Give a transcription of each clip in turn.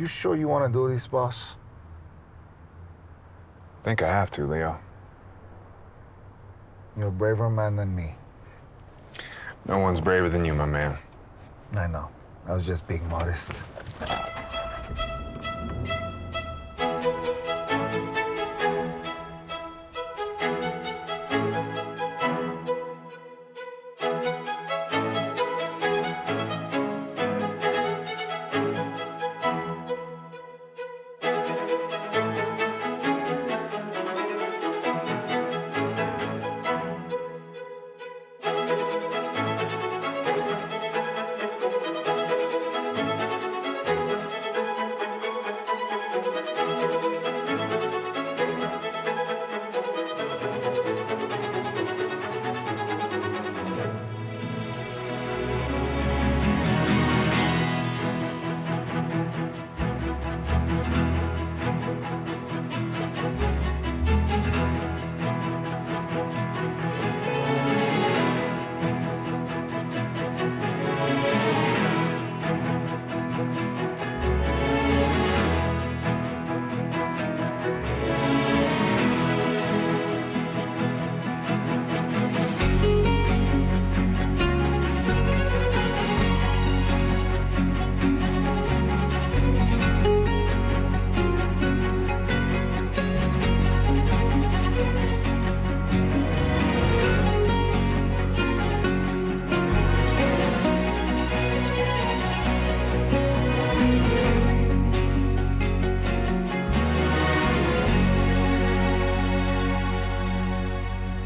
You sure you want to do this, boss? Think I have to, Leo. You're a braver man than me. No one's braver than you, my man. I know. I was just being modest.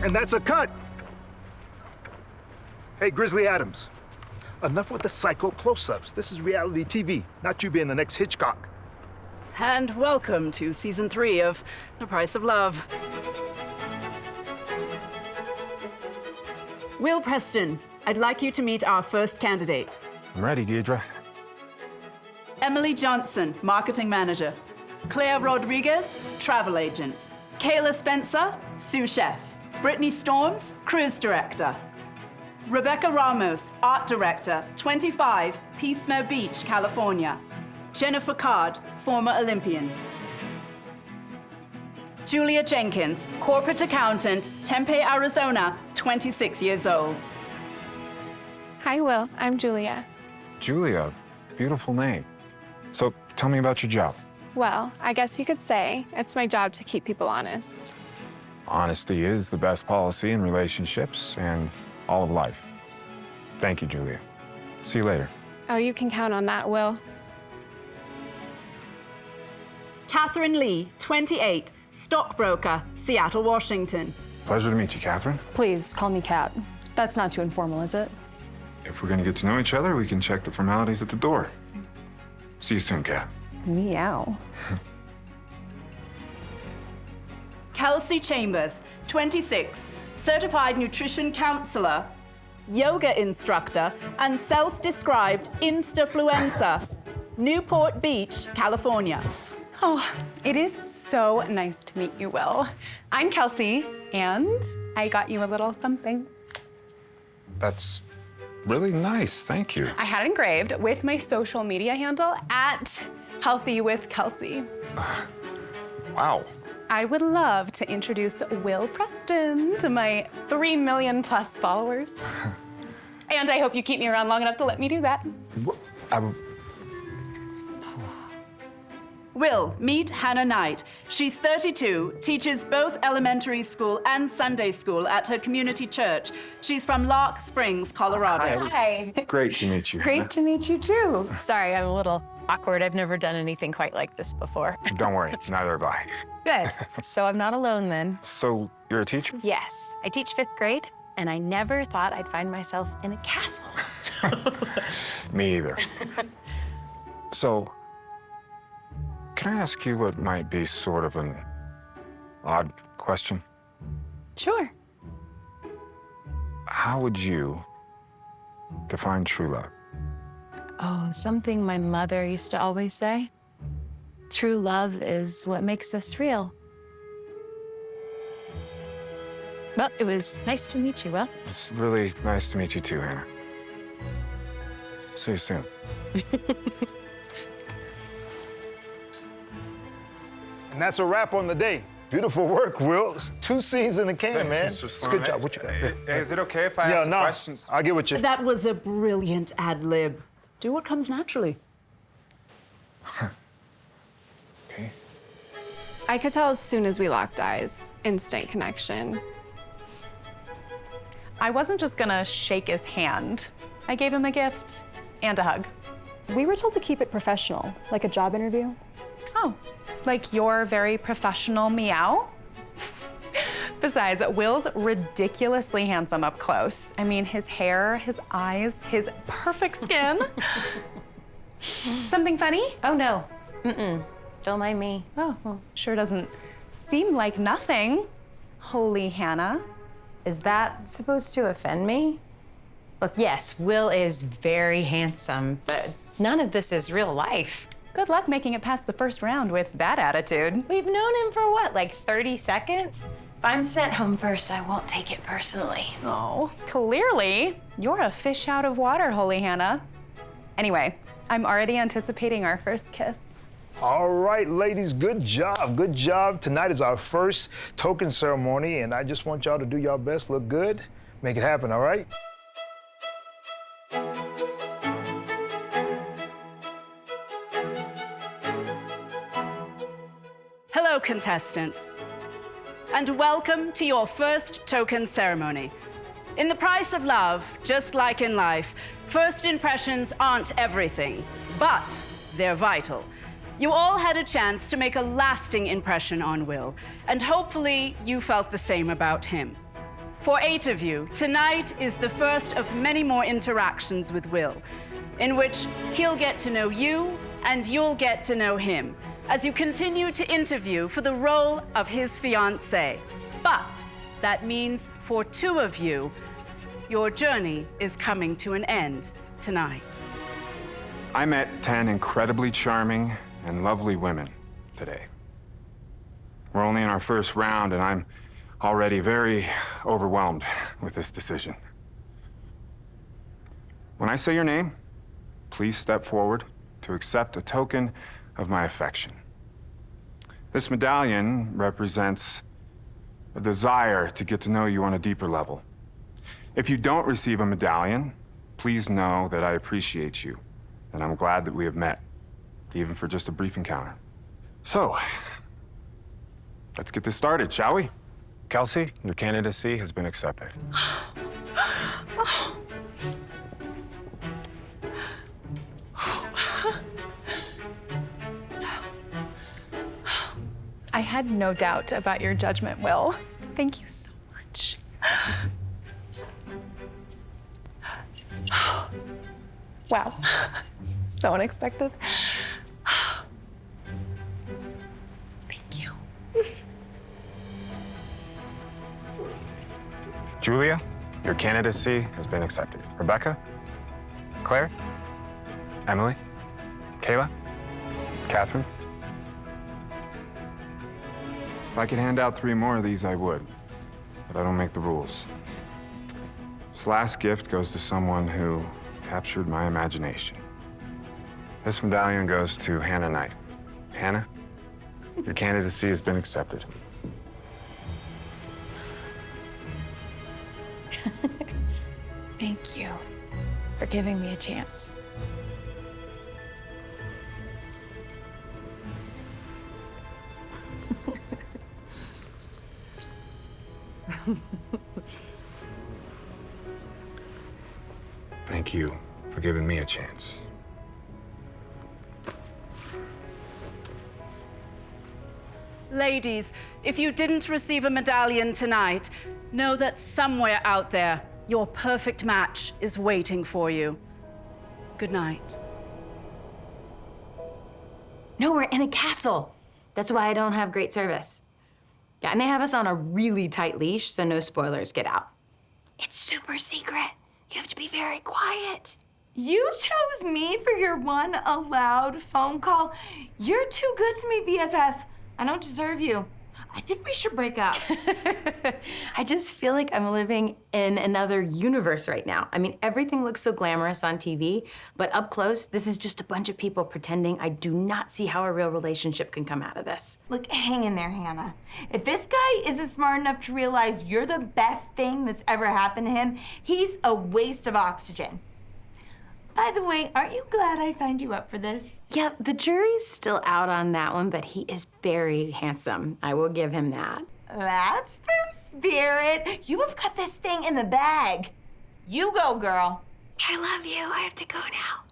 And that's a cut. Hey, Grizzly Adams, enough with the psycho close-ups. This is reality TV, not you being the next Hitchcock. And welcome to season 3 of The Price of Love. Will Preston, I'd like you to meet our first candidate. I'm ready, Deirdre. Emily Johnson, marketing manager. Claire Rodriguez, travel agent. Kayla Spencer, sous chef. Brittany Storms, cruise director. Rebecca Ramos, art director, 25, Pismo Beach, California. Jennifer Card, former Olympian. Julia Jenkins, corporate accountant, Tempe, Arizona, 26 years old. Hi, Will. I'm Julia. Julia, beautiful name. So tell me about your job. Well, I guess you could say it's my job to keep people honest. Honesty is the best policy in relationships and all of life. Thank you, Julia. See you later. Oh, you can count on that, Will. Catherine Lee, 28, stockbroker, Seattle, Washington. Pleasure to meet you, Catherine. Please, call me Kat. That's not too informal, is it? If we're gonna get to know each other, we can check the formalities at the door. See you soon, Kat. Meow. Kelsey Chambers, 26, certified nutrition counselor, yoga instructor, and self-described Instafluencer, Newport Beach, California. Oh, it is so nice to meet you, Will. I'm Kelsey, and I got you a little something. That's really nice, thank you. I had it engraved with my social media handle at Healthy with Kelsey. Wow. I would love to introduce Will Preston to my 3 million plus followers. And I hope you keep me around long enough to let me do that. Will, meet Hanna Knight. She's 32, teaches both elementary school and Sunday school at her community church. She's from Lark Springs, Colorado. Hi. Great to meet you. Great to meet you, too. Sorry, I'm a little awkward. I've never done anything quite like this before. Don't worry, neither have I. Good. So I'm not alone then. So you're a teacher? Yes, I teach 5th grade, and I never thought I'd find myself in a castle. Me either. So, can I ask you what might be sort of an odd question? Sure. How would you define true love? Oh, something my mother used to always say. True love is what makes us real. Well, it was nice to meet you, Will. It's really nice to meet you too, Hannah. See you soon. And that's a wrap on the day. Beautiful work, Will. It's 2 scenes in the can, man. Mr. It's a good Sloan. job. What you got? Is it okay if I ask questions? I'll get with you. That was a brilliant ad lib. Do what comes naturally. Okay. I could tell as soon as we locked eyes. Instant connection. I wasn't just gonna shake his hand. I gave him a gift and a hug. We were told to keep it professional, like a job interview. Oh, like your very professional meow? Besides, Will's ridiculously handsome up close. I mean, his hair, his eyes, his perfect skin. Something funny? Oh, no. Don't mind me. Oh, well, sure doesn't seem like nothing. Holy Hannah. Is that supposed to offend me? Look, yes, Will is very handsome, but none of this is real life. Good luck making it past the first round with that attitude. We've known him for what, like 30 seconds? If I'm sent home first, I won't take it personally. Oh, clearly, you're a fish out of water, Holy Hannah. Anyway, I'm already anticipating our first kiss. All right, ladies, good job, good job. Tonight is our first token ceremony, and I just want y'all to do y'all best, look good, make it happen, all right? Hello, contestants, and welcome to your first token ceremony. In the price of love, just like in life, first impressions aren't everything, but they're vital. You all had a chance to make a lasting impression on Will, and hopefully you felt the same about him. For 8 of you, tonight is the first of many more interactions with Will, in which he'll get to know you and you'll get to know him as you continue to interview for the role of his fiancée. But that means for 2 of you, your journey is coming to an end tonight. I met 10 incredibly charming and lovely women today. We're only in our first round, and I'm already very overwhelmed with this decision. When I say your name, please step forward to accept a token of my affection. This medallion represents a desire to get to know you on a deeper level. If you don't receive a medallion, please know that I appreciate you, and I'm glad that we have met, even for just a brief encounter. So, let's get this started, shall we? Kelsey, your candidacy has been accepted. I had no doubt about your judgment, Will. Thank you so much. Wow, so unexpected. Thank you. Julia, your candidacy has been accepted. Rebecca, Claire, Emily, Kayla, Catherine. If I could hand out 3 more of these, I would, but I don't make the rules. This last gift goes to someone who captured my imagination. This medallion goes to Hanna Knight. Hannah, your candidacy has been accepted. Thank you for giving me a chance. Thank you for giving me a chance. Ladies, if you didn't receive a medallion tonight, know that somewhere out there, your perfect match is waiting for you. Good night. No, we're in a castle. That's why I don't have great service. Yeah, and they have us on a really tight leash, so no spoilers, get out. It's super secret. You have to be very quiet. You chose me for your one allowed phone call. You're too good to me, BFF. I don't deserve you. I think we should break up. I just feel like I'm living in another universe right now. I mean, everything looks so glamorous on TV, but up close, this is just a bunch of people pretending. I do not see how a real relationship can come out of this. Look, hang in there, Hannah. If this guy isn't smart enough to realize you're the best thing that's ever happened to him, he's a waste of oxygen. By the way, aren't you glad I signed you up for this? Yeah, the jury's still out on that one, but he is very handsome. I will give him that. That's the spirit. You have got this thing in the bag. You go, girl. I love you. I have to go now.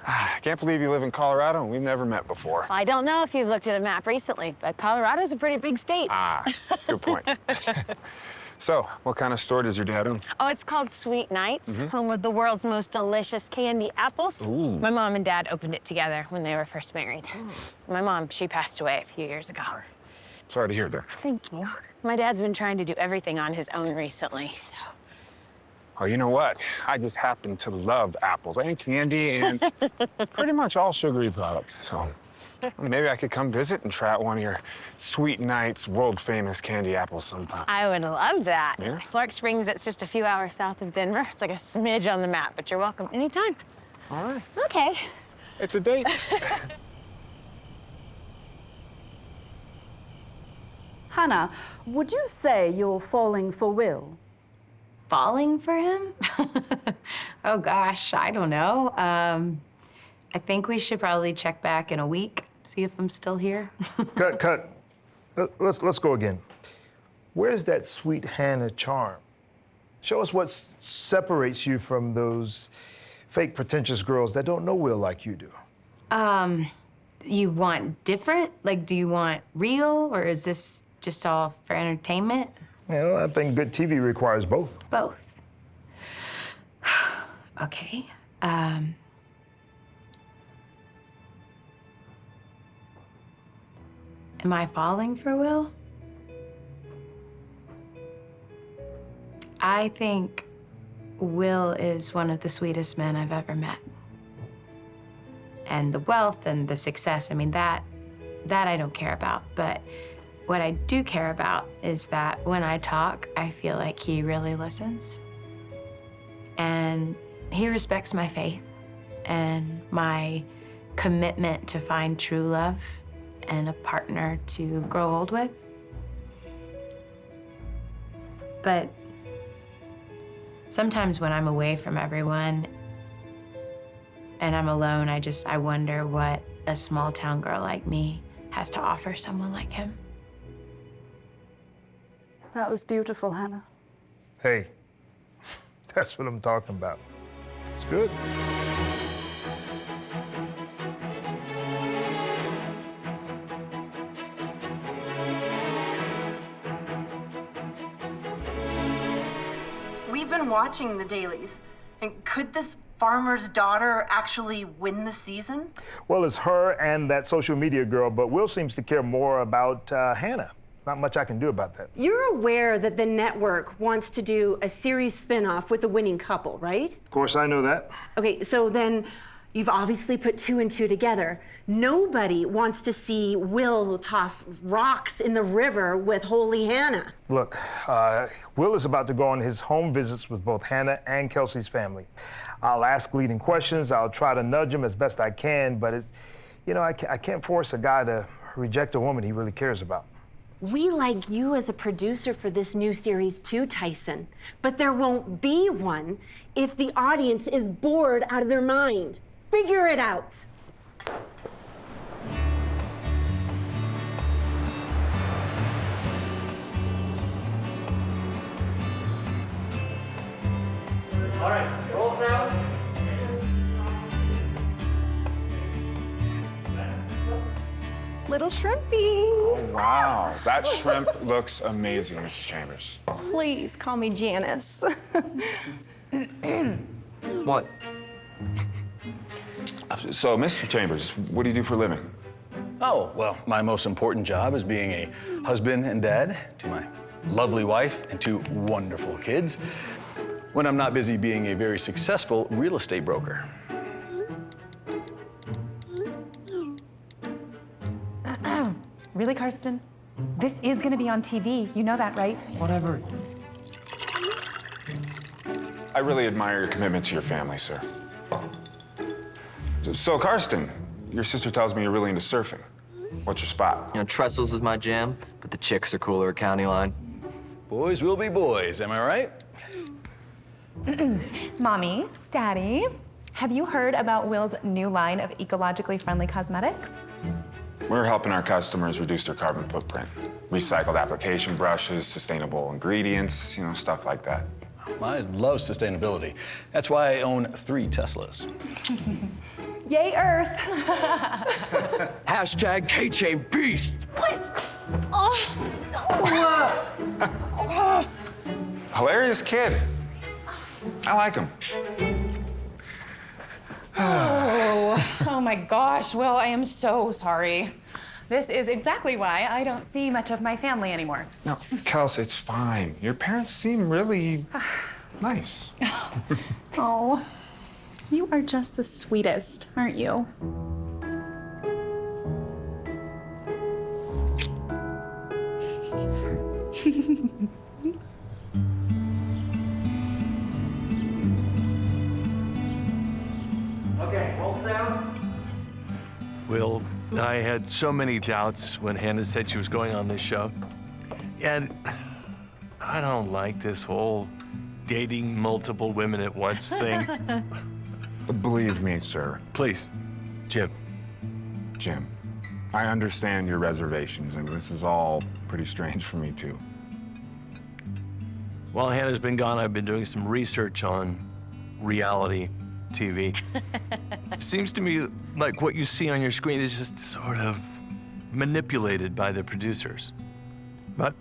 I can't believe you live in Colorado and we've never met before. I don't know if you've looked at a map recently, but Colorado's a pretty big state. Ah, that's a good point. So, what kind of store does your dad own? Oh, it's called Sweet Nights, home of the world's most delicious candy apples. Ooh. My mom and dad opened it together when they were first married. My mom, she passed away a few years ago. Sorry to hear that. Thank you. My dad's been trying to do everything on his own recently, so. Oh, you know what? I just happen to love apples and candy and pretty much all sugary products. So maybe I could come visit and try out one of your Sweet Nights world-famous candy apples sometime. I would love that. Yeah? Clark Springs, it's just a few hours south of Denver. It's like a smidge on the map, but you're welcome anytime. All right. Okay. It's a date. Hannah, would you say you're falling for Will? Falling for him? Oh gosh, I don't know. I think we should probably check back in a week, see if I'm still here. Cut. Let's go again. Where's that sweet Hannah charm? Show us what separates you from those fake pretentious girls that don't know Will like you do. You want different? Like, do you want real, or is this just all for entertainment? You know, I think good TV requires both. Both. Okay. Am I falling for Will? I think Will is one of the sweetest men I've ever met. And the wealth and the success, I mean, that I don't care about. But what I do care about is that when I talk, I feel like he really listens. And he respects my faith and my commitment to find true love and a partner to grow old with. But sometimes when I'm away from everyone and I'm alone, I wonder what a small town girl like me has to offer someone like him. That was beautiful, Hannah. Hey, that's what I'm talking about. It's good. We've been watching the dailies. And could this farmer's daughter actually win the season? Well, it's her and that social media girl, but Will seems to care more about Hannah. Not much I can do about that. You're aware that the network wants to do a series spinoff with the winning couple, right? Of course, I know that. Okay, so then you've obviously put two and two together. Nobody wants to see Will toss rocks in the river with Holy Hannah. Look, Will is about to go on his home visits with both Hannah and Kelsey's family. I'll ask leading questions. I'll try to nudge him as best I can, but it's, you know, I can't force a guy to reject a woman he really cares about. We like you as a producer for this new series too, Tyson. But there won't be one if the audience is bored out of their mind. Figure it out. little shrimpy. Oh, wow. That shrimp looks amazing, Mrs. Chambers. Please call me Janice. What? So, Mr. Chambers, what do you do for a living? Oh, well, my most important job is being a husband and dad to my lovely wife and 2 wonderful kids, when I'm not busy being a very successful real estate broker. Really, Karsten? This is gonna be on TV. You know that, right? Whatever. I really admire your commitment to your family, sir. So, Karsten, your sister tells me you're really into surfing. What's your spot? You know, trestles is my jam, but the chicks are cooler at County Line. Boys will be boys, am I right? Mommy, Daddy, have you heard about Will's new line of ecologically friendly cosmetics? We're helping our customers reduce their carbon footprint. Recycled application brushes, sustainable ingredients, you know, stuff like that. I love sustainability. That's why I own 3 Teslas. Yay, Earth! Hashtag K-Chain Beast! What? Oh, Hilarious kid. I like him. oh my gosh, Will, I am so sorry. This is exactly why I don't see much of my family anymore. No, Kels, it's fine. Your parents seem really nice. Oh, you are just the sweetest, aren't you? Okay, roll sound. Will, I had so many doubts when Hanna said she was going on this show. And I don't like this whole dating multiple women at once thing. Believe me, sir. Please, Jim. Jim, I understand your reservations, and this is all pretty strange for me, too. While Hannah's been gone, I've been doing some research on reality TV. Seems to me like what you see on your screen is just sort of manipulated by the producers. But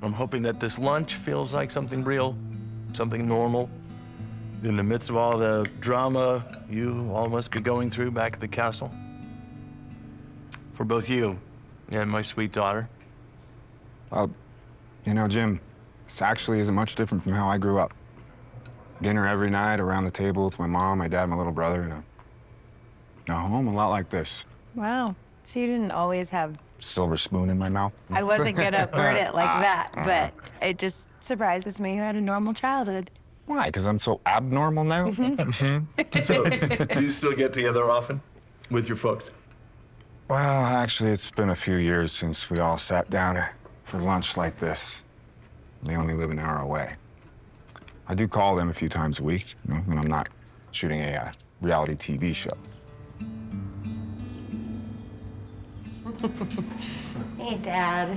I'm hoping that this lunch feels like something real, something normal. In the midst of all the drama you all must be going through back at the castle. For both you and my sweet daughter. You know, Jim, this actually isn't much different from how I grew up. Dinner every night around the table with my mom, my dad, my little brother, and a home a lot like this. Wow. So you didn't always have... Silver spoon in my mouth. I wasn't gonna word it like that, but it just surprises me you had a normal childhood. Why? Because I'm so abnormal now? So, do you still get together often with your folks? Well, actually, it's been a few years since we all sat down for lunch like this. They only live an hour away. I do call them a few times a week, you know, when I'm not shooting a reality TV show. Hey, Dad.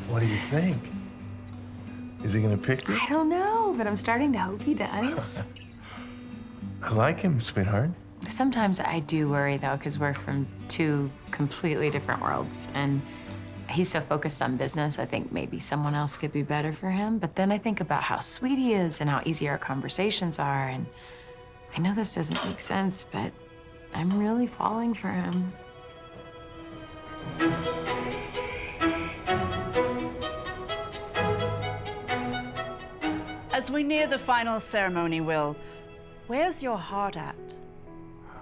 What do you think? Is he gonna pick you? I don't know, but I'm starting to hope he does. I like him, sweetheart. Sometimes I do worry, though, because we're from 2 completely different worlds, and he's so focused on business, I think maybe someone else could be better for him. But then I think about how sweet he is and how easy our conversations are, and I know this doesn't make sense, but I'm really falling for him. As we near the final ceremony, Will, where's your heart at?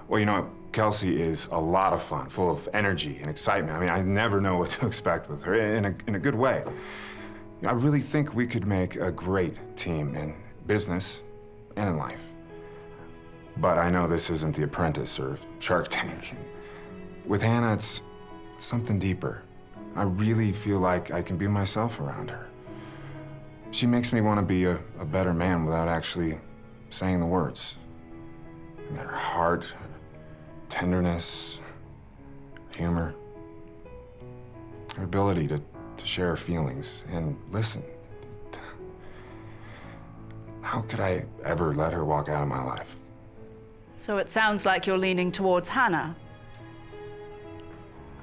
Well, you know, Kelsey is a lot of fun, full of energy and excitement. I mean, I never know what to expect with her, in a good way. I really think we could make a great team in business and in life. But I know this isn't The Apprentice or Shark Tank. With Hanna, it's something deeper. I really feel like I can be myself around her. She makes me want to be a better man without actually saying the words. And her heart, her tenderness, humor, her ability to share her feelings and listen. How could I ever let her walk out of my life? So it sounds like you're leaning towards Hanna.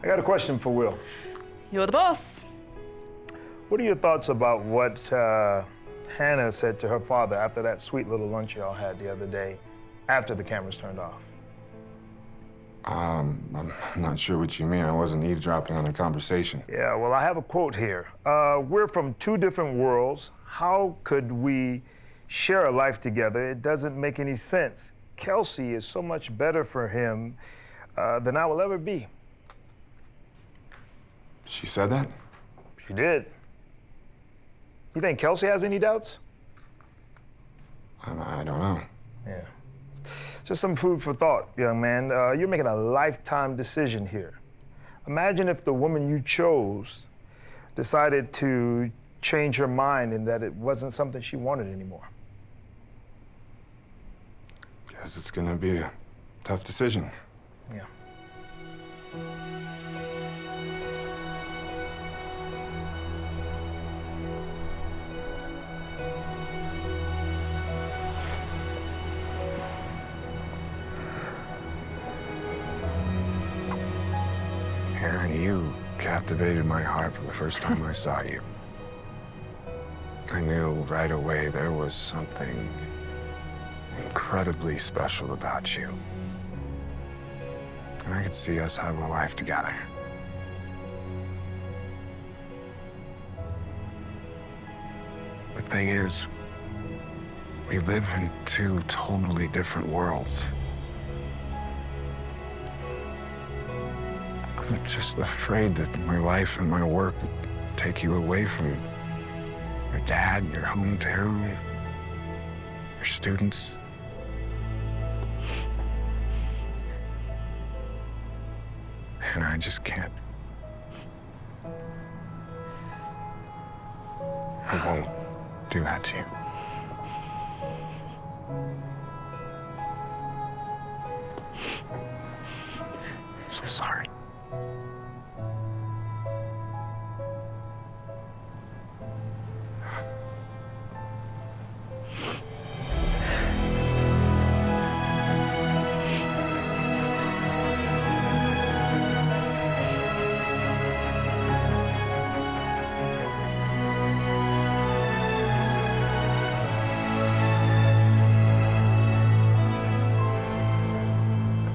I got a question for Will. You're the boss. What are your thoughts about what Hannah said to her father after that sweet little lunch y'all had the other day, after the cameras turned off? I'm not sure what you mean. I wasn't eavesdropping on the conversation. Yeah, well, I have a quote here. We're from two different worlds. How could we share a life together? It doesn't make any sense. Kelsey is so much better for him than I will ever be. She said that? She did. You think Kelsey has any doubts? I don't know. Yeah. Just some food for thought, young man. You're making a lifetime decision here. Imagine if the woman you chose decided to change her mind and that it wasn't something she wanted anymore. Guess it's gonna be a tough decision. Yeah. Hanna, you captivated my heart from the first time I saw you. I knew right away there was something incredibly special about you. And I could see us having a life together. The thing is, we live in two totally different worlds. I'm just afraid that my life and my work would take you away from your dad, your hometown, your students. And I just can't. I won't do that to you. So sorry.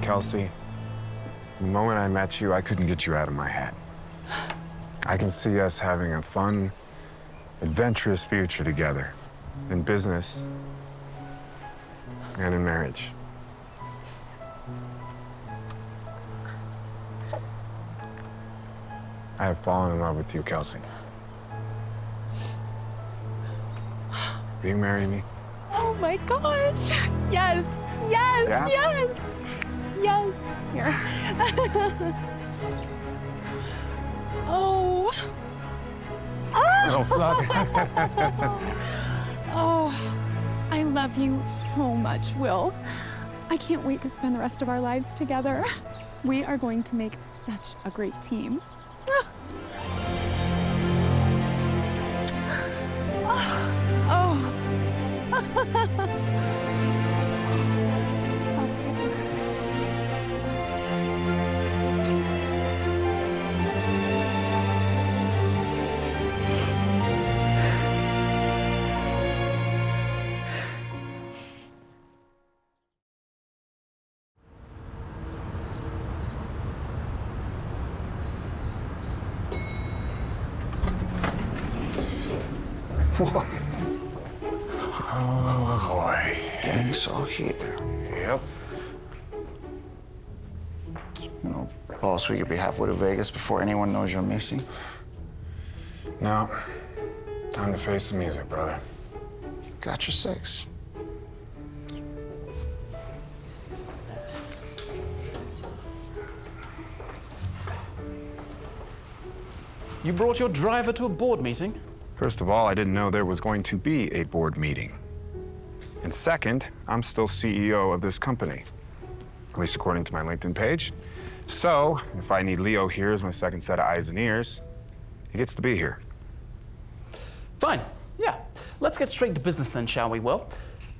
Kelsey, the moment I met you, I couldn't get you out of my head. I can see us having a fun, adventurous future together, in business and in marriage. I have fallen in love with you, Kelsey. Will you marry me? Oh my gosh. Yes, yes, Yeah? yes. Yes. Here. Oh. Oh, I love you so much, Will. I can't wait to spend the rest of our lives together. We are going to make such a great team. Oh. What? Oh boy. Gang's all here. Yep. You know, boss, we could be halfway to Vegas before anyone knows you're missing. No. Time to face the music, brother. Got your six. You brought your driver to a board meeting? First of all, I didn't know there was going to be a board meeting. And second, I'm still CEO of this company, at least according to my LinkedIn page. So, if I need Leo here as my second set of eyes and ears, he gets to be here. Fine, yeah. Let's get straight to business then, shall we, Will?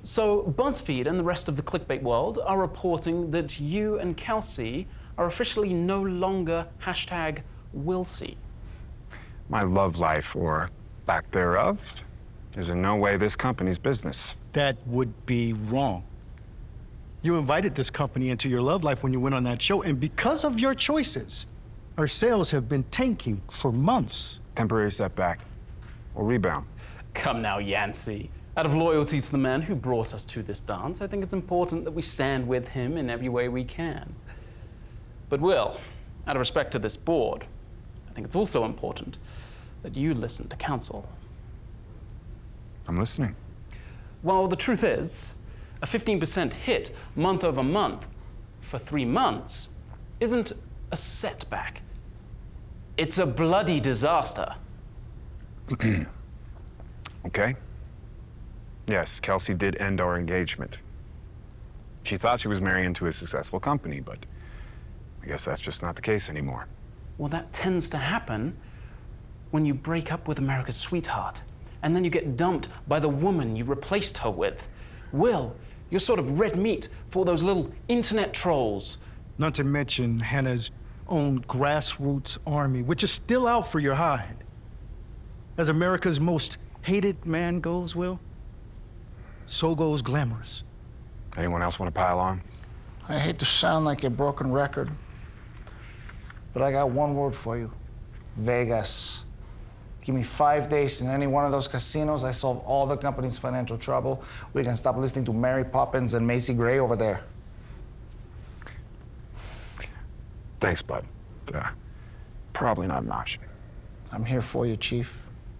So, BuzzFeed and the rest of the clickbait world are reporting that you and Kelsey are officially no longer hashtag will see. My love life, or lack thereof, is in no way this company's business. That would be wrong. You invited this company into your love life when you went on that show, and because of your choices, our sales have been tanking for months. Temporary setback. We'll rebound. Come now, Yancey. Out of loyalty to the man who brought us to this dance, I think it's important that we stand with him in every way we can. But Will, out of respect to this board, I think it's also important that you listen to counsel. I'm listening. Well, the truth is, a 15% hit month over month for 3 months isn't a setback. It's a bloody disaster. Okay. Yes, Kelsey did end our engagement. She thought she was marrying into a successful company, but I guess that's just not the case anymore. Well, that tends to happen when you break up with America's sweetheart, and then you get dumped by the woman you replaced her with. Will, you're sort of red meat for those little internet trolls. Not to mention Hannah's own grassroots army, which is still out for your hide. As America's most hated man goes, Will, so goes glamorous. Anyone else want to pile on? I hate to sound like a broken record, but I got one word for you. Vegas. Give me 5 days in any one of those casinos, I solve all the company's financial trouble. We can stop listening to Mary Poppins and Macy Gray over there. Thanks, bud. Probably not an option. I'm here for you, Chief.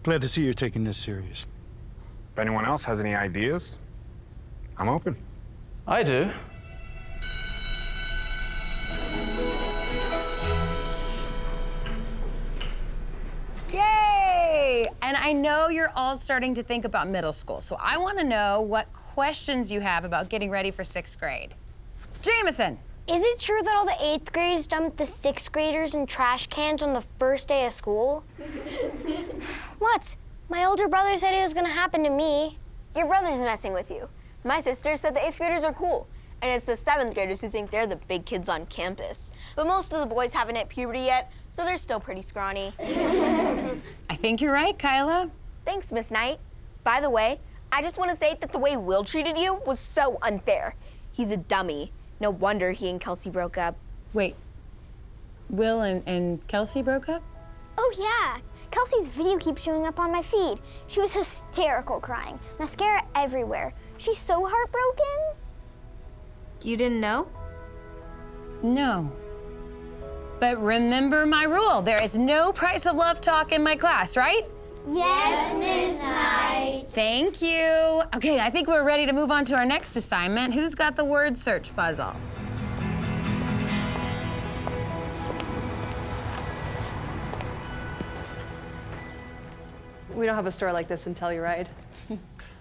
Glad to see you're taking this serious. If anyone else has any ideas, I'm open. I do. Yay! And I know you're all starting to think about middle school, so I want to know what questions you have about getting ready for 6th grade. Jameson! Is it true that all the 8th graders dumped the 6th graders in trash cans on the first day of school? What? My older brother said it was gonna happen to me. Your brother's messing with you. My sister said the 8th graders are cool, and it's the 7th graders who think they're the big kids on campus. But most of the boys haven't hit puberty yet, so they're still pretty scrawny. I think you're right, Kyla. Thanks, Miss Knight. By the way, I just want to say that the way Will treated you was so unfair. He's a dummy. No wonder he and Kelsey broke up. Wait, Will and Kelsey broke up? Oh, yeah. Kelsey's video keeps showing up on my feed. She was hysterical crying. Mascara everywhere. She's so heartbroken. You didn't know? No. But remember my rule. There is no price of love talk in my class, right? Yes, Miss Knight. Thank you. Okay, I think we're ready to move on to our next assignment. Who's got the word search puzzle? We don't have a store like this in Telluride.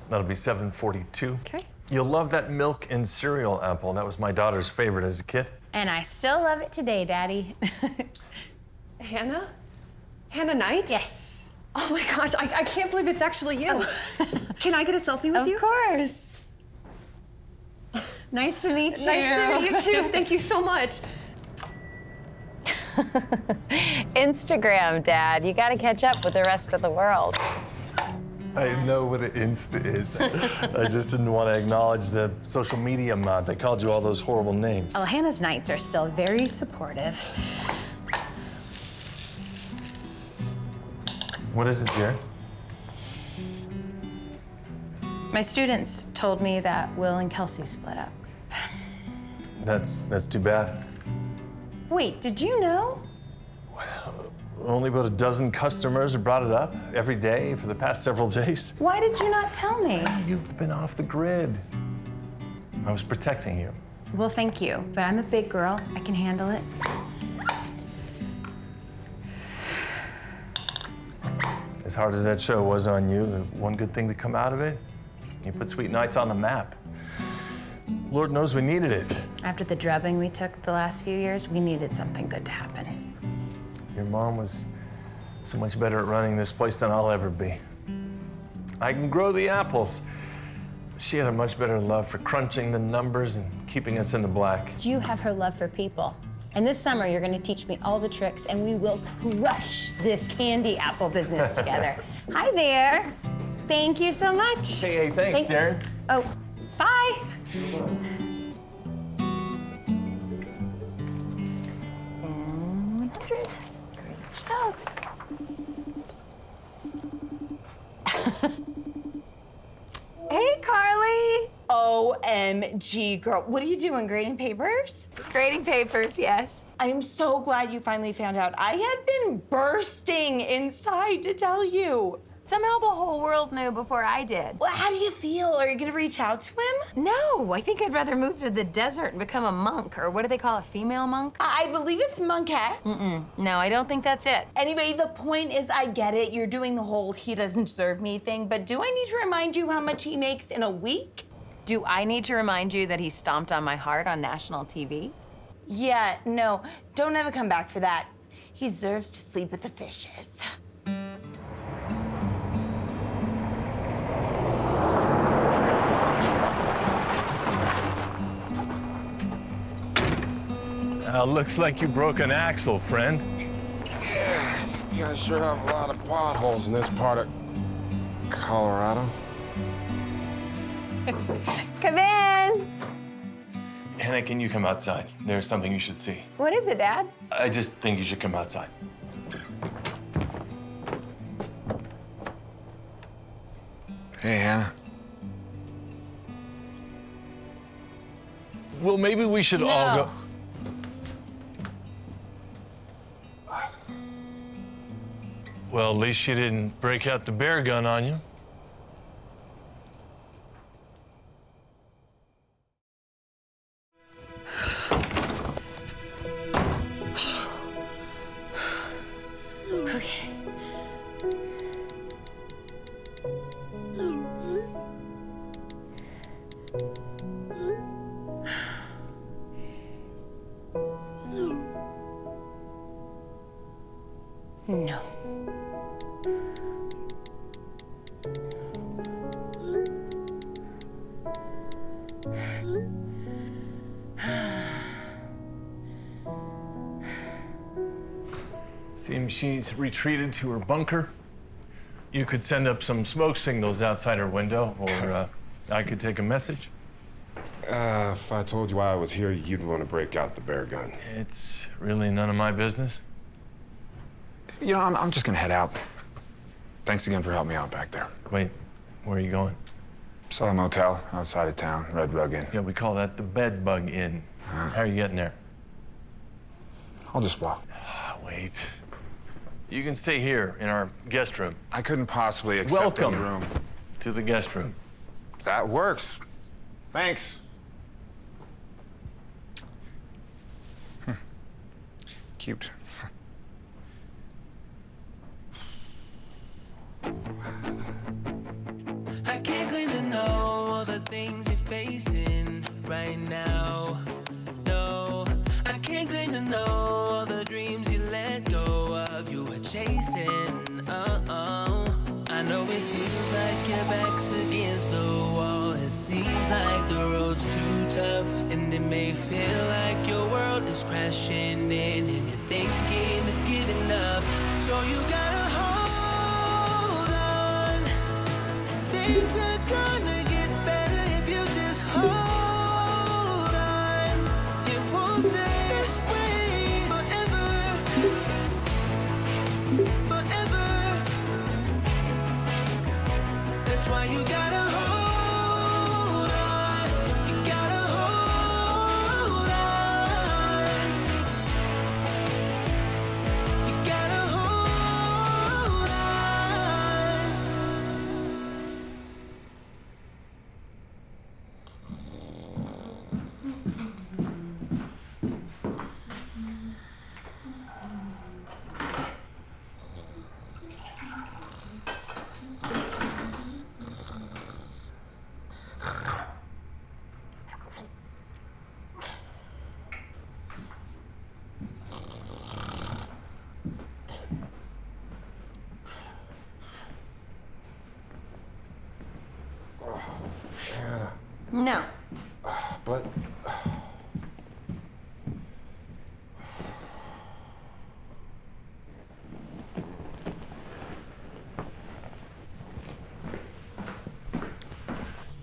That'll be 7:42. Okay. You'll love that milk and cereal apple. That was my daughter's favorite as a kid. And I still love it today, Daddy. Hannah? Hannah Knight? Yes. Oh my gosh, I can't believe it's actually you. Can I get a selfie with you? Of course. Nice to meet you. Nice to meet you too. Thank you so much. Instagram, Dad. You gotta catch up with the rest of the world. I know what an Insta is. I just didn't want to acknowledge the social media mod. They called you all those horrible names. Oh, Hannah's Knights are still very supportive. What is it, dear? My students told me that Will and Kelsey split up. That's too bad. Wait, did you know? Only about a dozen customers have brought it up every day for the past several days. Why did you not tell me? You've been off the grid. I was protecting you. Well, thank you, but I'm a big girl. I can handle it. As hard as that show was on you, the one good thing to come out of it, you put Sweet Nights on the map. Lord knows we needed it. After the drubbing we took the last few years, we needed something good to happen. Your mom was so much better at running this place than I'll ever be. I can grow the apples. She had a much better love for crunching the numbers and keeping us in the black. You have her love for people. And this summer, you're gonna teach me all the tricks and we will crush this candy apple business together. Hi there. Thank you so much. Hey, thanks, Darren. Oh, bye. And 100. Great job. Hey, Carly. OMG, girl. What are you doing, grading papers? Grading papers, yes. I'm so glad you finally found out. I have been bursting inside to tell you. Somehow the whole world knew before I did. Well, how do you feel? Are you gonna reach out to him? No, I think I'd rather move to the desert and become a monk, or what do they call a female monk? I believe it's monkette. No, I don't think that's it. Anyway, the point is, I get it. You're doing the whole he doesn't deserve me thing, but do I need to remind you how much he makes in a week? Do I need to remind you that he stomped on my heart on national TV? Yeah, no, don't ever come back for that. He deserves to sleep with the fishes. Looks like you broke an axle, friend. Yeah, you guys sure have a lot of potholes in this part of Colorado. Come in. Hanna, can you come outside? There's something you should see. What is it, Dad? I just think you should come outside. Hey, Hanna. Well, maybe we should all go. Well, at least you didn't break out the bear gun on you. Okay. No. Seems she's retreated to her bunker. You could send up some smoke signals outside her window, or I could take a message. If I told you why I was here, you'd want to break out the bear gun. It's really none of my business. You know, I'm just gonna head out. Thanks again for helping me out back there. Wait, where are you going? Saw a motel outside of town, Red Rug Inn. Yeah, we call that the Bed Bug Inn. How are you getting there? I'll just walk. Wait. You can stay here in our guest room. I couldn't possibly accept any room. Welcome to the guest room. That works. Thanks. Cute. I can't claim to know all the things you're facing right now. No, I can't claim to know all the dreams you let go of, you were chasing. I know it feels like your back's against the wall. It seems like the road's too tough, and it may feel like your world is crashing in, and you're thinking of giving up. So you gotta hold on. Things are gonna get better if you just hold on. It won't stay this way forever. Forever. That's why you gotta hold on. You gotta hold on. You gotta hold on.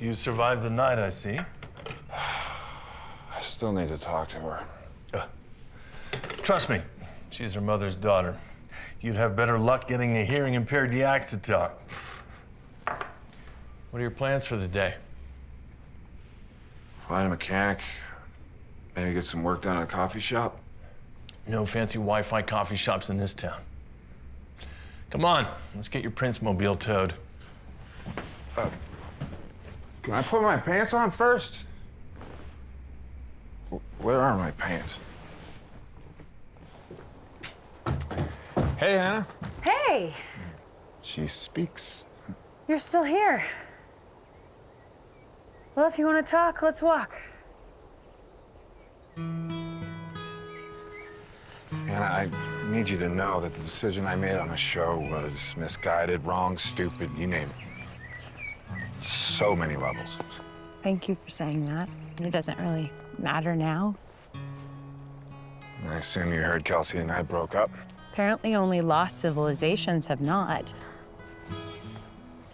You survived the night, I see. I still need to talk to her. Trust me, she's her mother's daughter. You'd have better luck getting a hearing-impaired yak to talk. What are your plans for the day? Find a mechanic. Maybe get some work done at a coffee shop. No fancy Wi-Fi coffee shops in this town. Come on, let's get your Prince-mobile towed. Can I put my pants on first? Where are my pants? Hey, Hannah. Hey, She speaks. you're still here. Well, if you want to talk, let's walk. Hannah, I need you to know that the decision I made on the show was misguided, wrong, stupid, you name it. So many levels. Thank you for saying that. It doesn't really matter now. I assume you heard Kelsey and I broke up. Apparently only lost civilizations have not.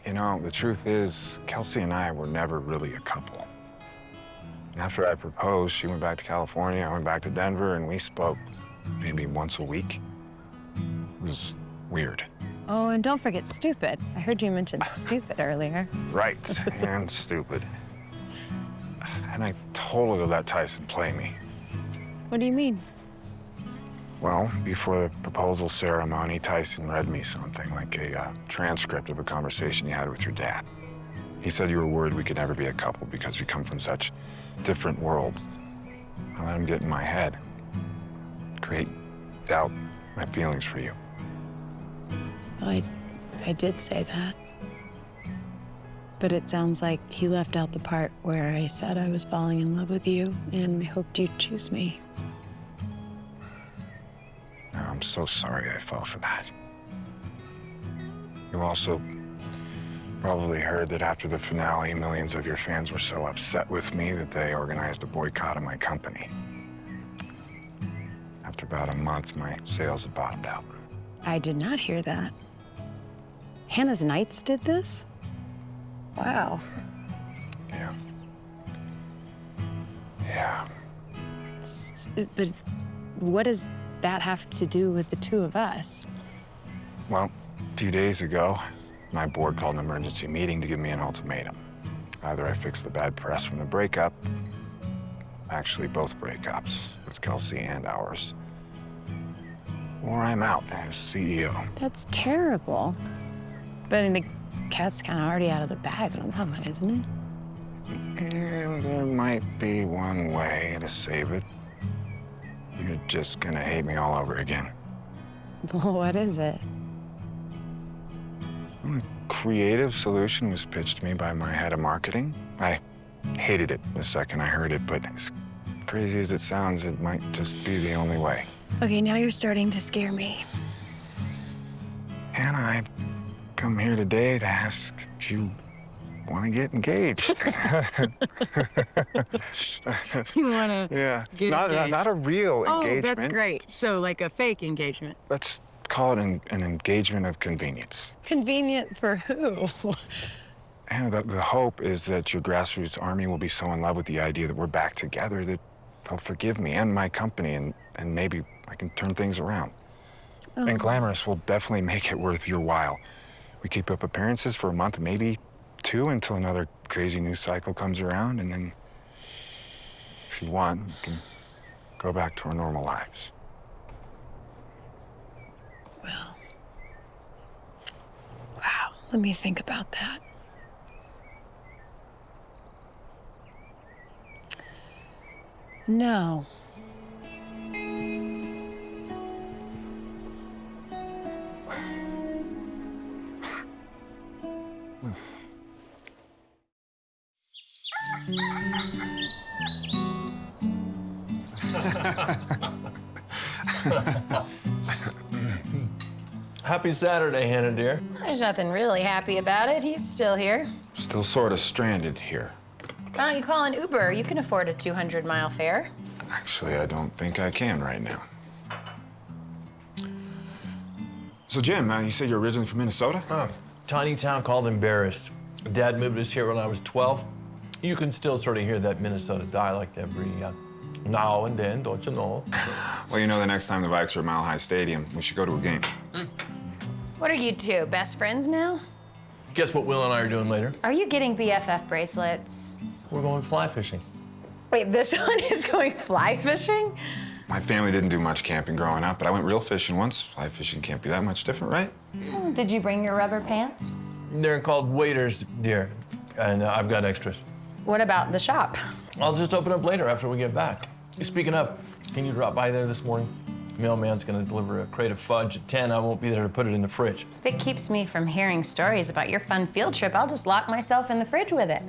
You know, the truth is, Kelsey and I were never really a couple. After I proposed, she went back to California, I went back to Denver, and we spoke maybe once a week. It was weird. Oh, and don't forget stupid. I heard you mention stupid earlier. Right, and stupid. And I totally let Tyson play me. What do you mean? Well, before the proposal ceremony, Tyson read me something, like a transcript of a conversation you had with your dad. He said you were worried we could never be a couple because we come from such different worlds. I let him get in my head, create doubt, my feelings for you. I did say that. But it sounds like he left out the part where I said I was falling in love with you and I hoped you'd choose me. I'm so sorry I fell for that. You also probably heard that after the finale, millions of your fans were so upset with me that they organized a boycott of my company. After about a month, my sales had bottomed out. I did not hear that. Hanna Knight did this? Wow. Yeah. Yeah. But what does that have to do with the two of us? Well, a few days ago, my board called an emergency meeting to give me an ultimatum. Either I fix the bad press from the breakup, actually both breakups, with Kelsey and ours, or I'm out as CEO. That's terrible. But I mean, the cat's kind of already out of the bag on that one, isn't it? Yeah, there might be one way to save it. You're just gonna hate me all over again. Well, what is it? A creative solution was pitched to me by my head of marketing. I hated it the second I heard it, but as crazy as it sounds, it might just be the only way. Okay, now you're starting to scare me. Hannah, I come here today to ask if you want to get engaged. You want to get engaged? Not a real engagement. Oh, that's great. So like a fake engagement. Let's call it an engagement of convenience. Convenient for who? Hannah, the hope is that your grassroots army will be so in love with the idea that we're back together that they'll forgive me and my company, and maybe I can turn things around. Oh. And Glamorous will definitely make it worth your while. We keep up appearances for a month, maybe 2, until another crazy news cycle comes around, and then if you want, we can go back to our normal lives. Well, wow, let me think about that. No. Happy Saturday, Hannah, dear. There's nothing really happy about it. He's still here. Still sort of stranded here. Why don't you call an Uber? You can afford a 200-mile fare. Actually, I don't think I can right now. So, Jim, you said you're originally from Minnesota? Tiny town called Embarrassed. Dad moved us here when I was 12. You can still sort of hear that Minnesota dialect every now and then, don't you know? Well, you know, the next time the Vikes are at Mile High Stadium, we should go to a game. What are you two, best friends now? Guess what Will and I are doing later? Are you getting BFF bracelets? We're going fly fishing. Wait, this one is going fly fishing? My family didn't do much camping growing up, but I went real fishing once. Fly fishing can't be that much different, right? Did you bring your rubber pants? They're called waders, dear, and I've got extras. What about the shop? I'll just open up later after we get back. Speaking of, can you drop by there this morning? Mailman's gonna deliver a crate of fudge at 10. I won't be there to put it in the fridge. If it keeps me from hearing stories about your fun field trip, I'll just lock myself in the fridge with it.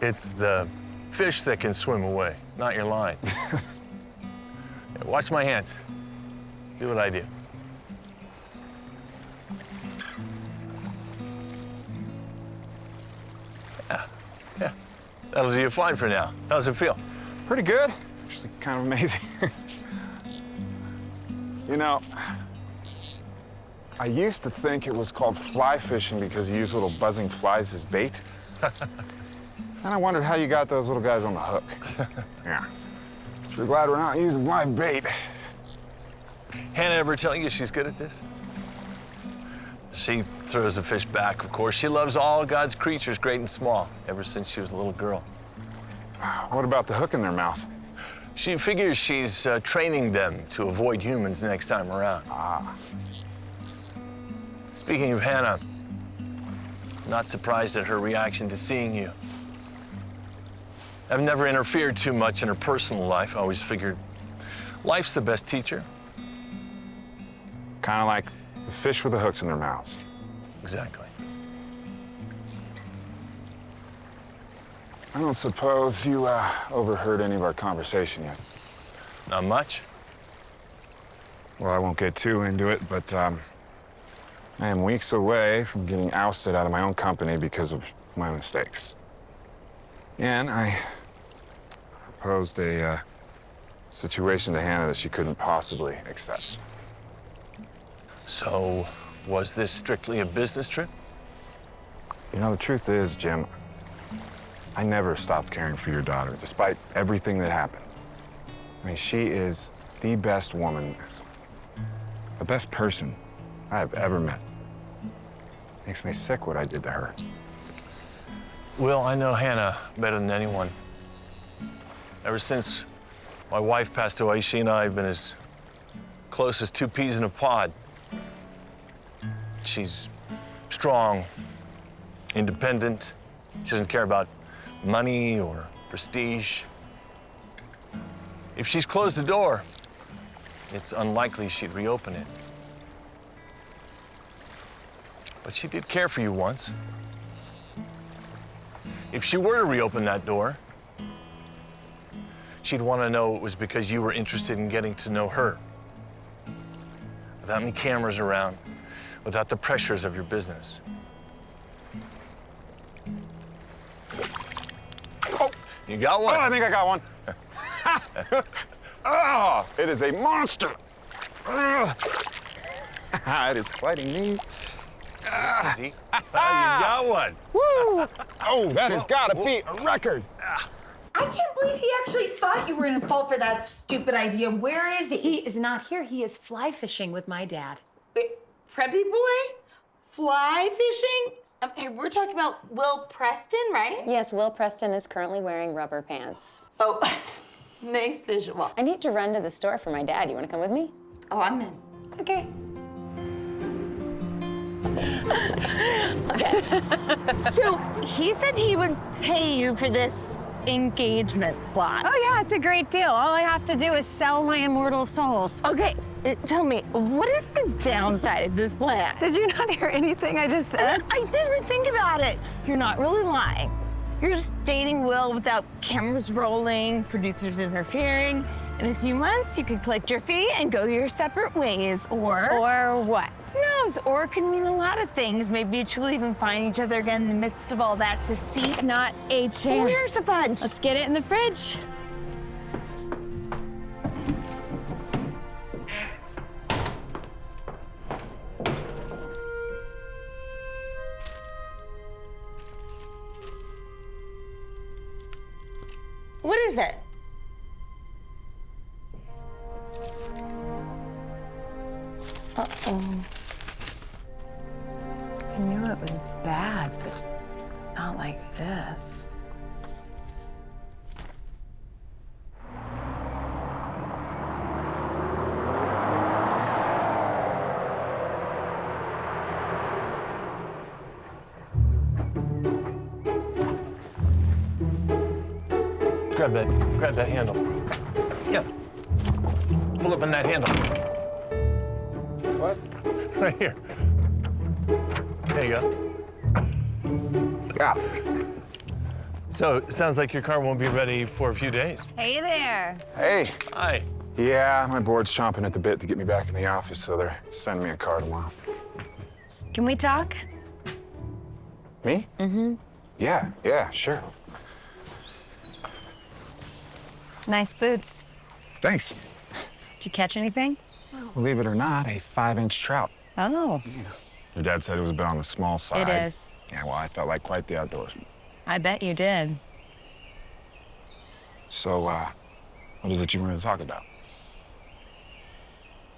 It's the fish that can swim away, not your line. Yeah, watch my hands. Do what I do. Yeah. That'll do you fine for now. How's it feel? Pretty good. Actually, kind of amazing. You know, I used to think it was called fly fishing because you use little buzzing flies as bait. And I wondered how you got those little guys on the hook. Yeah. Sure glad we're not using live bait. Hannah ever tell you she's good at this? She throws the fish back, of course. She loves all God's creatures, great and small, ever since she was a little girl. What about the hook in their mouth? She figures she's training them to avoid humans next time around. Speaking of Hannah, not surprised at her reaction to seeing you. I've never interfered too much in her personal life. I always figured life's the best teacher. Kind of like the fish with the hooks in their mouths. Exactly. I don't suppose you overheard any of our conversation yet. Not much. Well, I won't get too into it, but I am weeks away from getting ousted out of my own company because of my mistakes. And I proposed a situation to Hannah that she couldn't possibly accept. So, was this strictly a business trip? You know, the truth is, Jim, I never stopped caring for your daughter, despite everything that happened. I mean, she is the best woman, the best person I have ever met. Makes me sick what I did to her. Will, I know Hannah better than anyone. Ever since my wife passed away, she and I have been as close as two peas in a pod. She's strong, independent. She doesn't care about money or prestige. If she's closed the door, it's unlikely she'd reopen it. But she did care for you once. If she were to reopen that door, she'd want to know it was because you were interested in getting to know her. Without any cameras around, without the pressures of your business. Oh, you got one? Oh, I think I got one. Oh, it is a monster. It is fighting me. You got one. Woo! Oh, that has got to be a record. I can't believe he actually thought you were gonna fall for that stupid idea. Where is he? He is not here. He is fly fishing with my dad. Wait, Preppy boy? Fly fishing? Okay, we're talking about Will Preston, right? Yes, Will Preston is currently wearing rubber pants. Oh, nice visual. I need to run to the store for my dad. You want to come with me? Oh, I'm in. Okay. So he said he would pay you for this engagement plot. Oh yeah, it's a great deal. All I have to do is sell my immortal soul. Okay, tell me, what is the downside of this plan? Did you not hear anything I just said? I didn't think about it. You're not really lying. You're just dating Will without cameras rolling, producers interfering, In a few months, you could collect your fee and go your separate ways, or... Or what? Who knows? Or could mean a lot of things. Maybe you will even find each other again in the midst of all that deceit. Not a chance. Where's the fudge? Let's get it in the fridge. What is it? Uh-oh. I knew it was bad, but not like this. Grab that handle. Yeah. Pull up on that handle. What? Right here. There you go. Yeah. So it sounds like your car won't be ready for a few days. Hey there. Hey. Hi. Yeah, my board's chomping at the bit to get me back in the office, so they're sending me a car tomorrow. Can we talk? Me? Mm-hmm. Yeah, sure. Nice boots. Thanks. Did you catch anything? Believe it or not, a 5-inch trout. Oh. Your dad said it was a bit on the small side. It is. Yeah, well, I felt like quite the outdoorsman. I bet you did. So, what is it you wanted to talk about?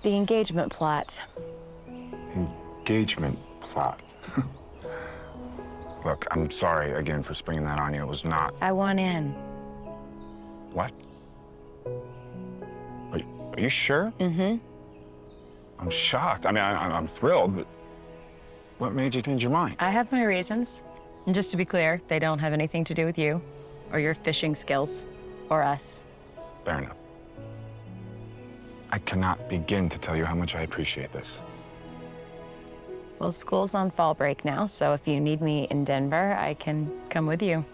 The engagement plot. Engagement plot. Look, I'm sorry again for springing that on you. It was not. I want in. What? Are you sure? Mm-hmm. I'm shocked. I mean, I'm thrilled, but what made you change your mind? I have my reasons. And just to be clear, they don't have anything to do with you or your fishing skills or us. Fair enough. I cannot begin to tell you how much I appreciate this. Well, school's on fall break now, so if you need me in Denver, I can come with you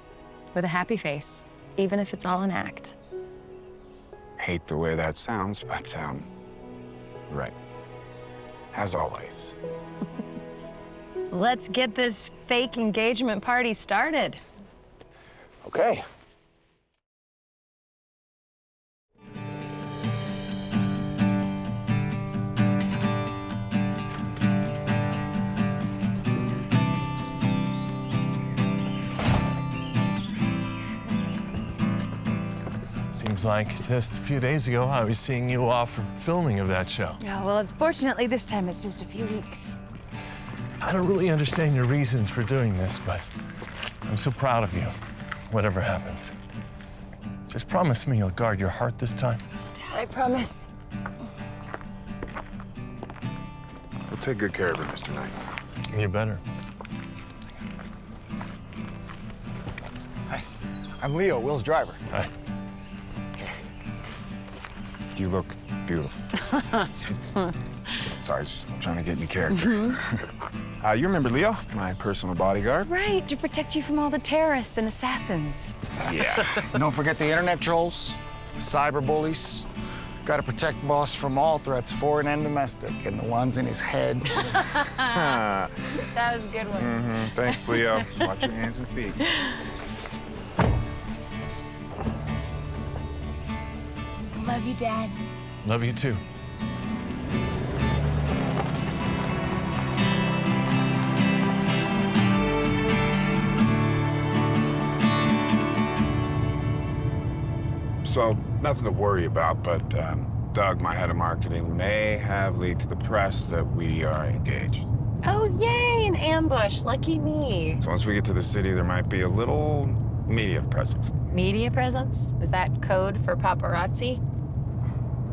with a happy face, even if it's all an act. Hate the way that sounds, but, right. As always. Let's get this fake engagement party started. Okay. Seems like just a few days ago, I was seeing you off for filming of that show. Oh, well, fortunately, this time it's just a few weeks. I don't really understand your reasons for doing this, but I'm so proud of you, whatever happens. Just promise me you'll guard your heart this time. I promise. We'll take good care of her, Mr. Knight. You better. Hi, I'm Leo, Will's driver. Hi. You look beautiful. Sorry, just trying to get into character. You remember Leo, my personal bodyguard? Right, to protect you from all the terrorists and assassins. Yeah. And don't forget the internet trolls, cyber bullies. Got to protect boss from all threats, foreign and domestic, and the ones in his head. That was a good one. Thanks, Leo. Watch your hands and feet. Love you, Dad. Love you too. So, nothing to worry about, but Doug, my head of marketing, may have leaked to the press that we are engaged. Oh, yay, an ambush. Lucky me. So once we get to the city, there might be a little media presence. Media presence? Is that code for paparazzi?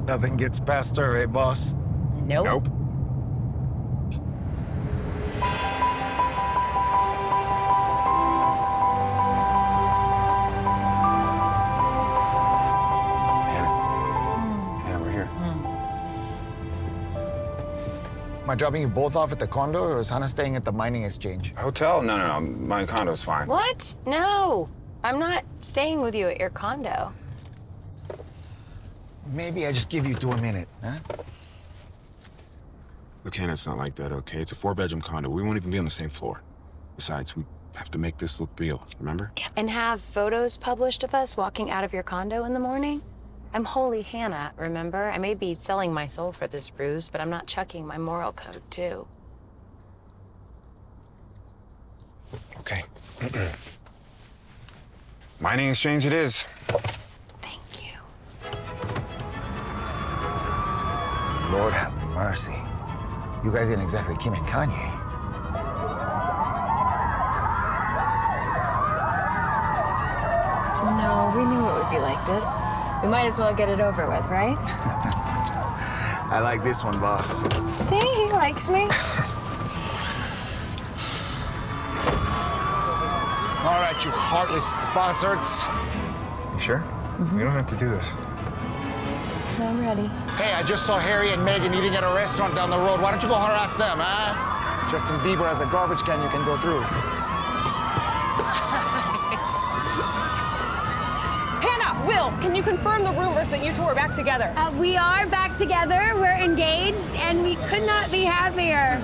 Nothing gets past her, eh, boss? Nope. Nope. Hannah, we're here. Am I dropping you both off at the condo, or is Hanna staying at the mining exchange? Hotel? No. My condo's fine. What? No. I'm not staying with you at your condo. maybe I just give you 2 minutes, huh? Look, Hannah, it's not like that, okay? It's a 4-bedroom condo. We won't even be on the same floor. Besides, we have to make this look real, remember? And have photos published of us walking out of your condo in the morning? I'm holy Hannah, remember? I may be selling my soul for this ruse, but I'm not chucking my moral code, too. Okay. Mining exchange it is. Thank you. Lord have mercy. You guys ain't exactly Kim and Kanye. No, we knew it would be like this. We might as well get it over with, right? I like this one, boss. See, he likes me. All right, you heartless bastards. You sure? We don't have to do this. I'm ready. Hey, I just saw Harry and Meghan eating at a restaurant down the road. Why don't you go harass them, huh? Justin Bieber has a garbage can you can go through. Hannah, Will, can you confirm the rumors that you two are back together? We are back together. We're engaged, and we could not be happier.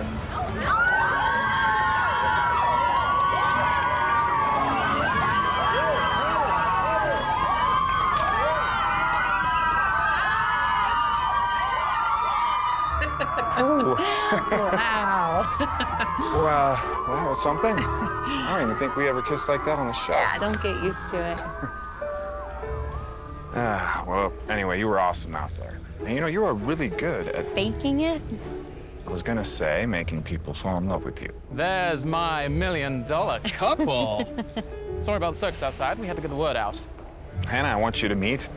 Wow. Well, that was something. I don't even think we ever kissed like that on the show. Yeah, don't get used to it. Well, anyway, you were awesome out there. And you know, you are really good at... Faking it? I was gonna say, making people fall in love with you. There's my $1 million couple. Sorry about the circus outside. We had to get the word out. Hannah, I want you to meet...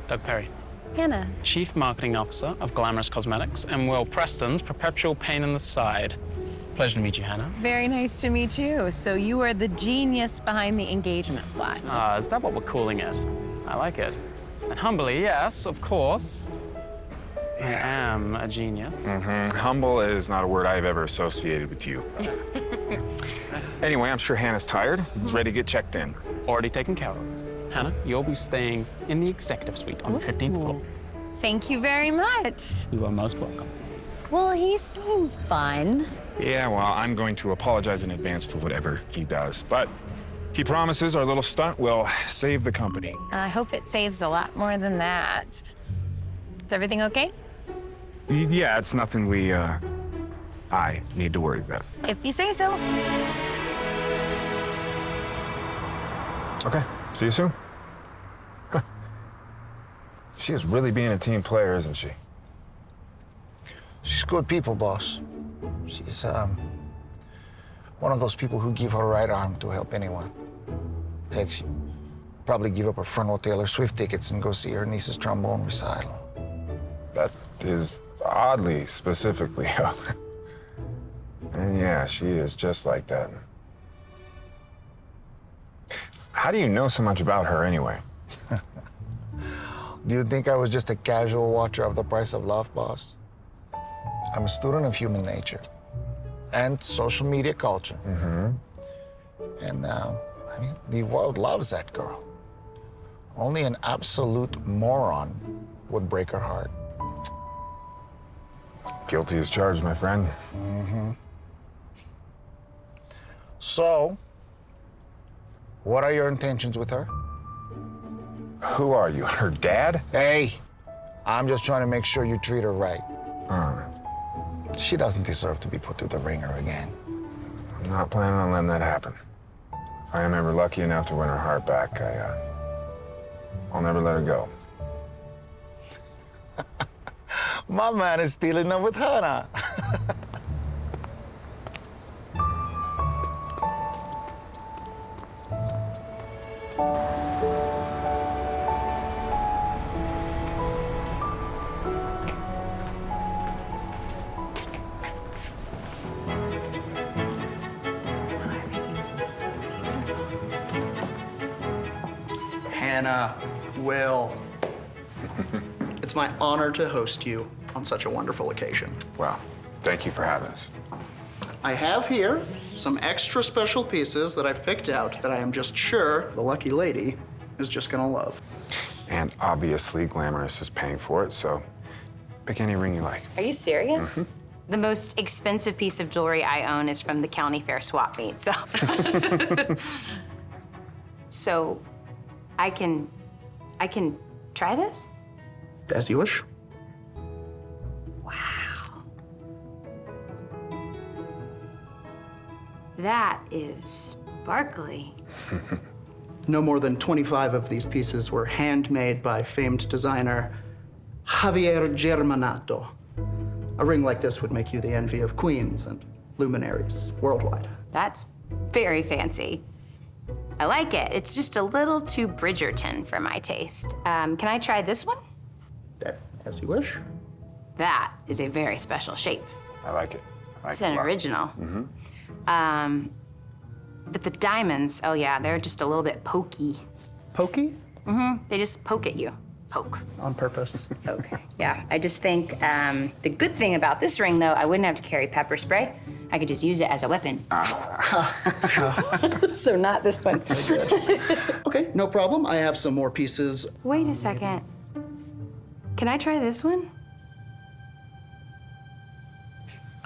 Doug Perry, Hannah. Chief Marketing Officer of Glamorous Cosmetics, and Will Preston's perpetual pain in the side. Pleasure to meet you, Hannah. Very nice to meet you. So you are the genius behind the engagement plot. Is that what we're calling it? I like it. And humbly, yes, of course. I am a genius. Humble is not a word I've ever associated with you. Anyway, I'm sure Hannah's tired. She's ready to get checked in. Already taken care of. Hannah, you'll be staying in the executive suite on the 15th floor. Thank you very much. You are most welcome. Well, he seems fun. Yeah, well, I'm going to apologize in advance for whatever he does. But he promises our little stunt will save the company. I hope it saves a lot more than that. Is everything okay? Yeah, it's nothing I need to worry about. If you say so. Okay, see you soon. She is really being a team player, isn't she? She's good people, boss. She's one of those people who give her right arm to help anyone. Heck, she'd probably give up her front row Taylor Swift tickets and go see her niece's trombone recital. That is oddly specifically. And yeah, she is just like that. How do you know so much about her anyway? Do you think I was just a casual watcher of The Price of Love, boss? I'm a student of human nature and social media culture. And I mean, the world loves that girl. Only an absolute moron would break her heart. Guilty as charged, my friend. So, what are your intentions with her? Who are you, her dad? Hey, I'm just trying to make sure you treat her right. She doesn't deserve to be put through the ringer again. I'm not planning on letting that happen. If I am ever lucky enough to win her heart back, I'll never let her go. My man is still in love with Hanna. Hanna, Will, it's my honor to host you on such a wonderful occasion. Well, thank you for having us. I have here some extra special pieces that I've picked out that I am just sure the lucky lady is just gonna love. And obviously, glamorous is paying for it, so pick any ring you like. Are you serious? Mhm. The most expensive piece of jewelry I own is from the county fair swap meet, so. So, I can try this? As you wish. That is sparkly. No more than 25 of these pieces were handmade by famed designer Javier Germanato. A ring like this would make you the envy of queens and luminaries worldwide. That's very fancy. I like it. It's just a little too Bridgerton for my taste. Can I try this one? As you wish. That is a very special shape. I like it. It's an original. But the diamonds, oh yeah, they're just a little bit pokey. Pokey? They just poke at you. Poke. On purpose. Okay. Yeah, I just think the good thing about this ring, though, I wouldn't have to carry pepper spray. I could just use it as a weapon. So not this one. Okay, no problem. I have some more pieces. Wait a second. Can I try this one?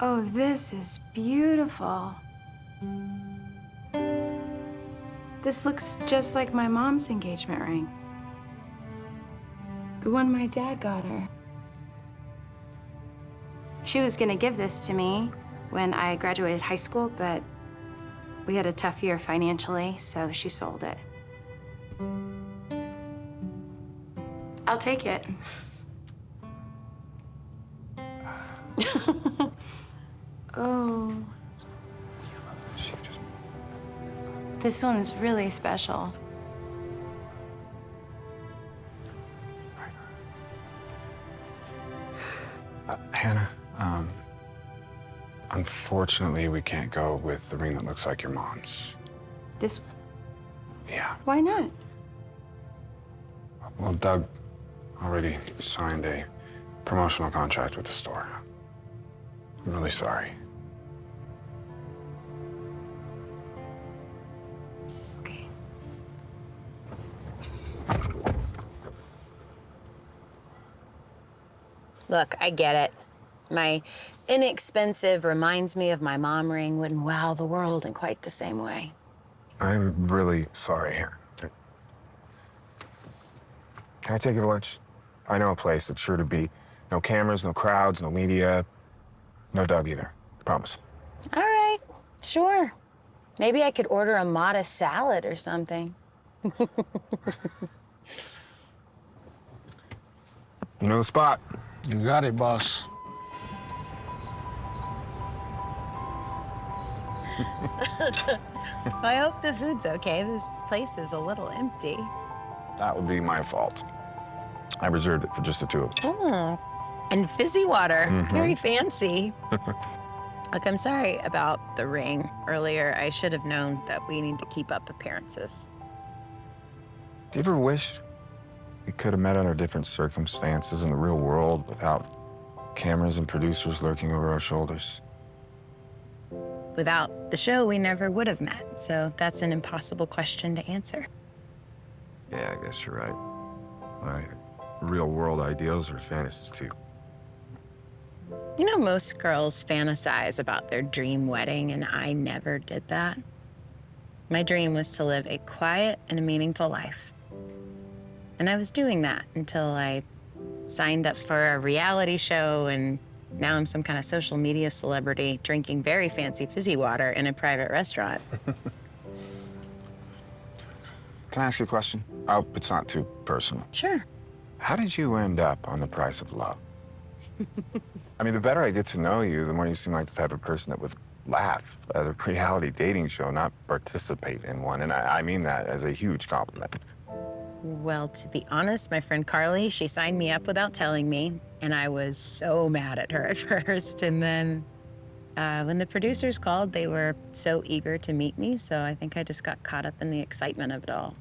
Oh, this is beautiful. This looks just like my mom's engagement ring. The one my dad got her. She was gonna give this to me when I graduated high school, but we had a tough year financially, so she sold it. I'll take it. Oh. This one's really special. Hannah, unfortunately, we can't go with the ring that looks like your mom's. This one? Yeah. Why not? Well, Doug already signed a promotional contract with the store. I'm really sorry. Okay. Look, I get it. My inexpensive reminds me of my mom ring wouldn't wow the world in quite the same way. I'm really sorry, Hannah. Can I take you to lunch? I know a place that's sure to be no cameras, no crowds, no media, no Doug either. Promise. All right, sure. Maybe I could order a modest salad or something. You know the spot. You got it, boss. I hope the food's okay. This place is a little empty. That would be my fault. I reserved it for just the two of us. Oh, and fizzy water. Very fancy. Look, I'm sorry about the ring earlier. I should have known that we need to keep up appearances. Do you ever wish we could have met under different circumstances in the real world without cameras and producers lurking over our shoulders? Without the show, we never would have met, so that's an impossible question to answer. Yeah, I guess you're right. My real world ideals are fantasies too. You know, most girls fantasize about their dream wedding, and I never did that. My dream was to live a quiet and a meaningful life. And I was doing that until I signed up for a reality show, and now I'm some kind of social media celebrity drinking very fancy fizzy water in a private restaurant. Can I ask you a question? I hope it's not too personal. Sure. How did you end up on The Price of Love? I mean, the better I get to know you, the more you seem like the type of person that would laugh at a reality dating show, not participate in one. And I mean that as a huge compliment. Well, to be honest, my friend Carly, she signed me up without telling me, and I was so mad at her at first. And then when the producers called, they were so eager to meet me, so I think I just got caught up in the excitement of it all.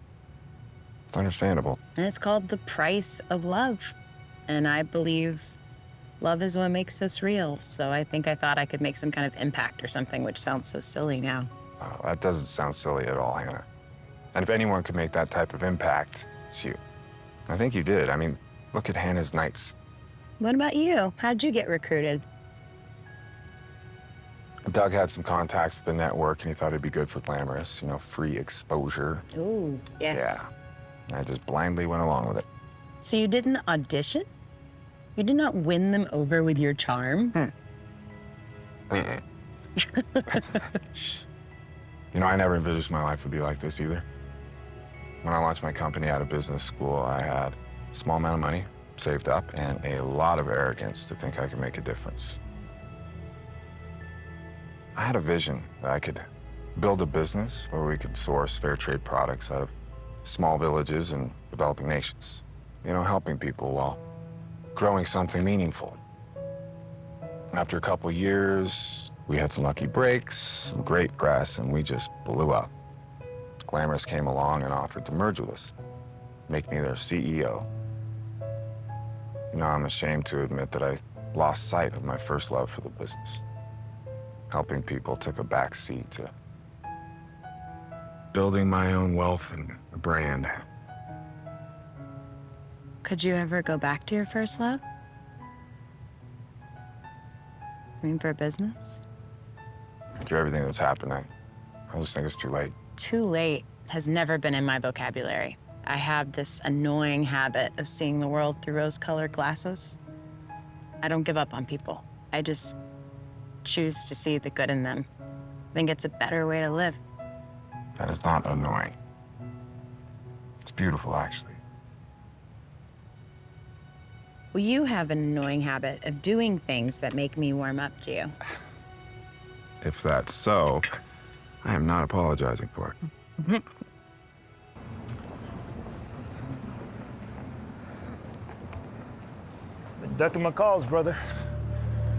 It's understandable. And it's called The Price of Love. And I believe love is what makes us real, so I think I thought I could make some kind of impact or something, which sounds so silly now. Oh, that doesn't sound silly at all, Hannah. And if anyone could make that type of impact, it's you. I think you did. I mean, look at Hanna Knight's. What about you? How'd you get recruited? Doug had some contacts at the network, and he thought it'd be good for Glamorous, you know, free exposure. Ooh, yes. Yeah. And I just blindly went along with it. So you didn't audition? You did not win them over with your charm? Mm-mm. You know, I never envisioned my life would be like this either. When I launched my company out of business school, I had a small amount of money saved up and a lot of arrogance to think I could make a difference. I had a vision that I could build a business where we could source fair trade products out of small villages and developing nations. You know, helping people while growing something meaningful. After a couple years, we had some lucky breaks, some great press, and we just blew up. Glamorous came along and offered to merge with us, make me their CEO. You know, I'm ashamed to admit that I lost sight of my first love for the business. Helping people took a back seat to building my own wealth and a brand. Could you ever go back to your first love? I mean, for business? After everything that's happened, I just think it's too late. Too late has never been in my vocabulary. I have this annoying habit of seeing the world through rose-colored glasses. I don't give up on people. I just choose to see the good in them. I think it's a better way to live. That is not annoying. It's beautiful, actually. Well, you have an annoying habit of doing things that make me warm up to you. If that's so, I am not apologizing for it. Been ducking my calls, brother.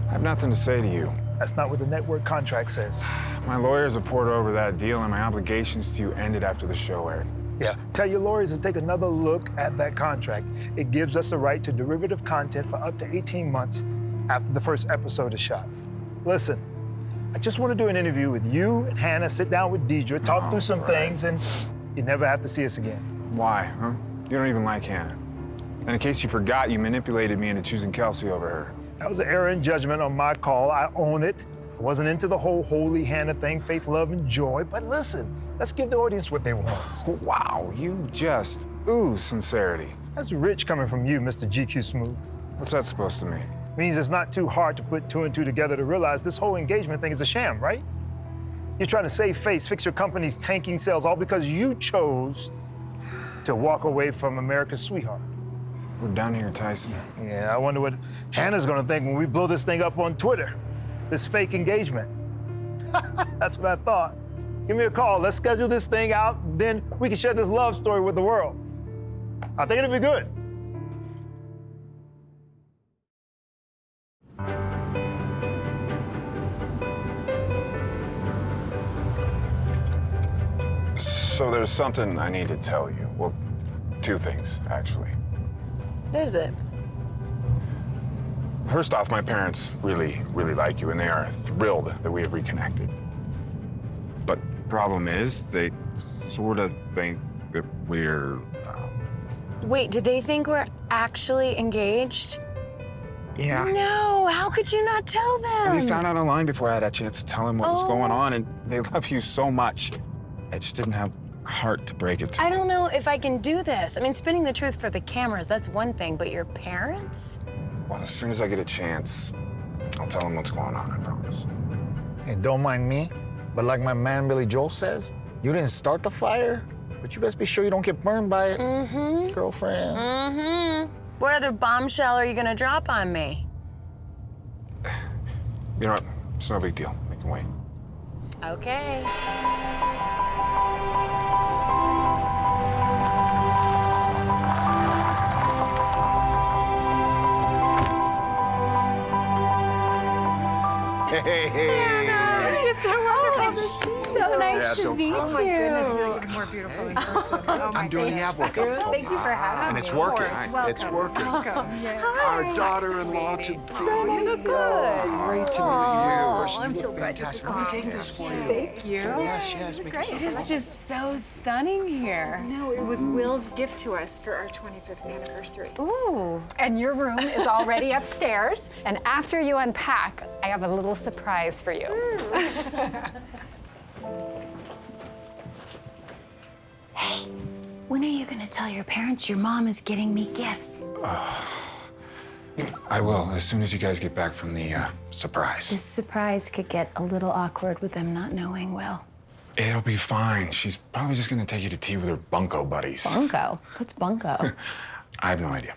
I have nothing to say to you. That's not what the network contract says. My lawyers have poured over that deal, and my obligations to you ended after the show aired. Yeah, tell your lawyers to take another look at that contract. It gives us the right to derivative content for up to 18 months after the first episode is shot. Listen, I just want to do an interview with you and Hanna, sit down with Deidre, talk through some things, and you never have to see us again. Why, huh? You don't even like Hanna. And in case you forgot, you manipulated me into choosing Kelsey over her. That was an error in judgment on my call. I own it. I wasn't into the whole holy Hanna thing, faith, love, and joy. But listen, let's give the audience what they want. Wow, you just ooze sincerity. That's rich coming from you, Mr. GQ Smooth. What's that supposed to mean? Means it's not too hard to put two and two together to realize this whole engagement thing is a sham, right? You're trying to save face, fix your company's tanking sales, all because you chose to walk away from America's sweetheart. We're done here, Tyson. Yeah, I wonder what Hannah's gonna think when we blow this thing up on Twitter. This fake engagement. That's what I thought. Give me a call. Let's schedule this thing out. Then we can share this love story with the world. I think it'll be good. So there's something I need to tell you. Well, two things, actually. What is it? First off, my parents really, really like you, and they are thrilled that we have reconnected. But the problem is, they sort of think that we're... Wait, did they think we're actually engaged? Yeah. No, how could you not tell them? They found out online before I had a chance to tell them what was going on, and they love you so much. I just didn't have heart to break it to I them. don't know if I can do this. I mean, spinning the truth for the cameras, that's one thing, but your parents? Well, as soon as I get a chance, I'll tell them what's going on, I promise. Hey, don't mind me, but like my man Billy Joel says, you didn't start the fire, but you best be sure you don't get burned by it, girlfriend. What other bombshell are you gonna drop on me? You know what? It's no big deal. I can wait. Okay. Hey! It's so welcome. So nice Yeah, to so meet you. proud. Oh my goodness, You're even more beautiful in person. Oh my I'm doing the ad work. I told Thank you for having And me. it's working. It's Welcome. working. Welcome. Yeah. Our daughter-in-law to be. So you look good. Great to meet you. Oh, I'm You so look glad you fantastic. could Let me come. take this for you. Thank you. Yes, make Great. yourself It is at home. just so stunning here. No, it was Will's gift to us for our 25th anniversary. Ooh, and your room is already upstairs. And after you unpack, I have a little surprise for you. Hey, when are you gonna tell your parents your mom is getting me gifts? I will, as soon as you guys get back from the surprise. This surprise could get a little awkward with them not knowing Will. It'll be fine. She's probably just gonna take you to tea with her bunco buddies. Bunko? What's bunko? I have no idea.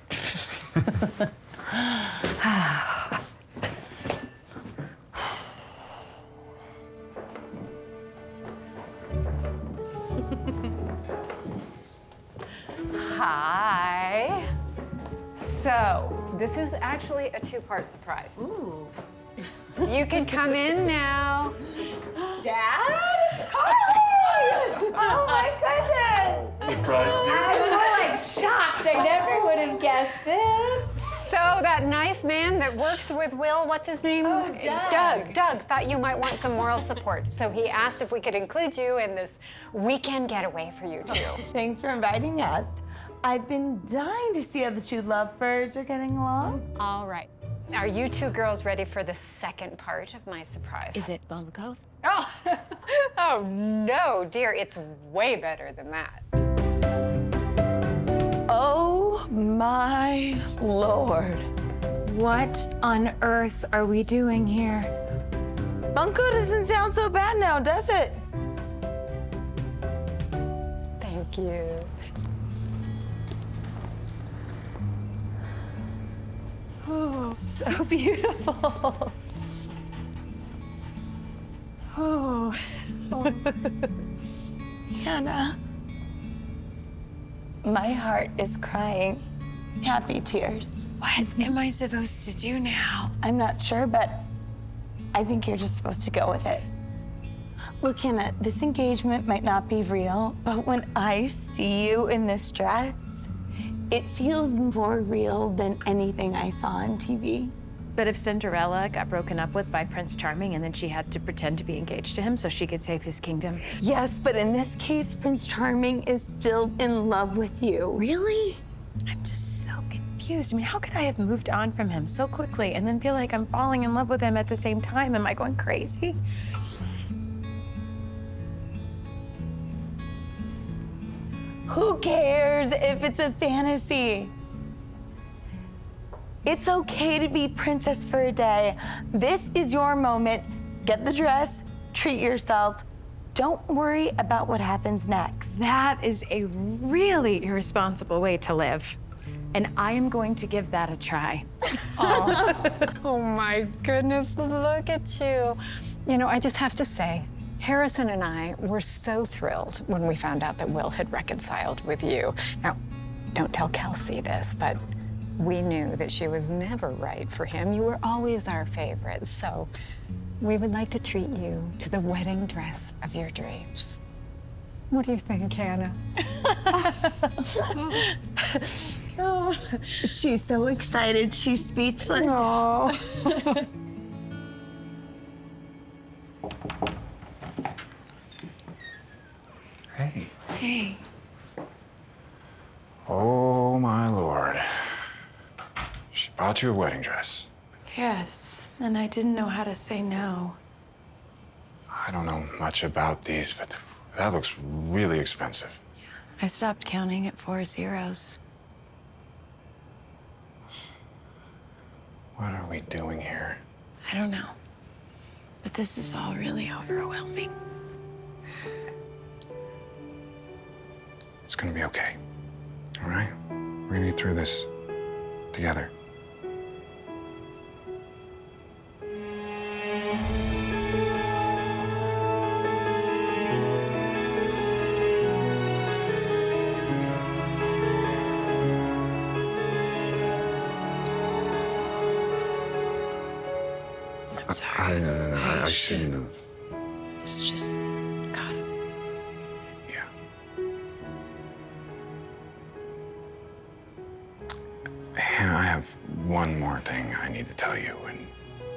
Hi. So, this is actually a two-part surprise. Ooh. You can come in now. Dad? Carly! Oh my goodness! Surprise, dude. I'm like shocked. I never would have guessed this. So that nice man that works with Will, what's his name? Oh, Doug. Doug thought you might want some moral support. So he asked if we could include you in this weekend getaway for you two. Thanks for inviting us. I've been dying to see how the two lovebirds are getting along. All right. Are you two girls ready for the second part of my surprise? Is it bunko? Oh, oh no, dear, it's way better than that. Oh my Lord. What on earth are we doing here? Bunko doesn't sound so bad now, does it? Thank you. Oh, so beautiful. Oh. Hannah, my heart is crying happy tears. What am I supposed to do now? I'm not sure, but I think you're just supposed to go with it. Look, Hannah, this engagement might not be real, but when I see you in this dress, it feels more real than anything I saw on TV. But if Cinderella got broken up with by Prince Charming and then she had to pretend to be engaged to him so she could save his kingdom. Yes, but in this case, Prince Charming is still in love with you. Really? I'm just so confused. I mean, how could I have moved on from him so quickly and then feel like I'm falling in love with him at the same time? Am I going crazy? Who cares if it's a fantasy? It's okay to be princess for a day. This is your moment. Get the dress, treat yourself. Don't worry about what happens next. That is a really irresponsible way to live. And I am going to give that a try. Oh my goodness, look at you. You know, I just have to say, Harrison and I were so thrilled when we found out that Will had reconciled with you. Now, don't tell Kelsey this, but we knew that she was never right for him. You were always our favorite, so we would like to treat you to the wedding dress of your dreams. What do you think, Hannah? Oh, she's so excited, she's speechless. Oh. Hey. Hey. Oh, my Lord. She bought you a wedding dress. Yes, and I didn't know how to say no. I don't know much about these, but that looks really expensive. I stopped counting at 4 zeros. What are we doing here? I don't know. But this is all really overwhelming. It's gonna be okay. All right? We're gonna get through this together. I'm sorry. No. I shouldn't have. It's just Hannah, I have one more thing I need to tell you, and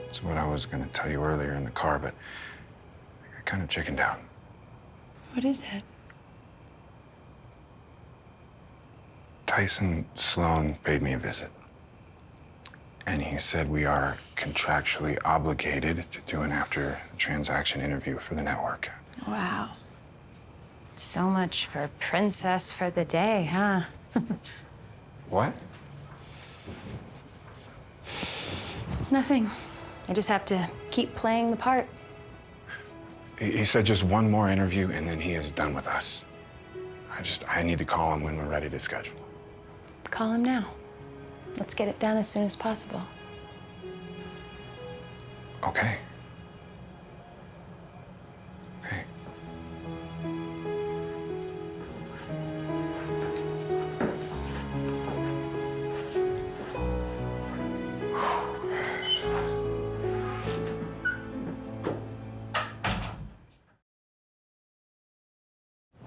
it's what I was going to tell you earlier in the car, but I kind of chickened out. What is it? Tyson Sloan paid me a visit, and he said we are contractually obligated to do an after-transaction interview for the network. Wow. So much for princess for the day, huh? What? Nothing. I just have to keep playing the part. He said just one more interview, and then he is done with us. I need to call him when we're ready to schedule. Call him now. Let's get it done as soon as possible. Okay.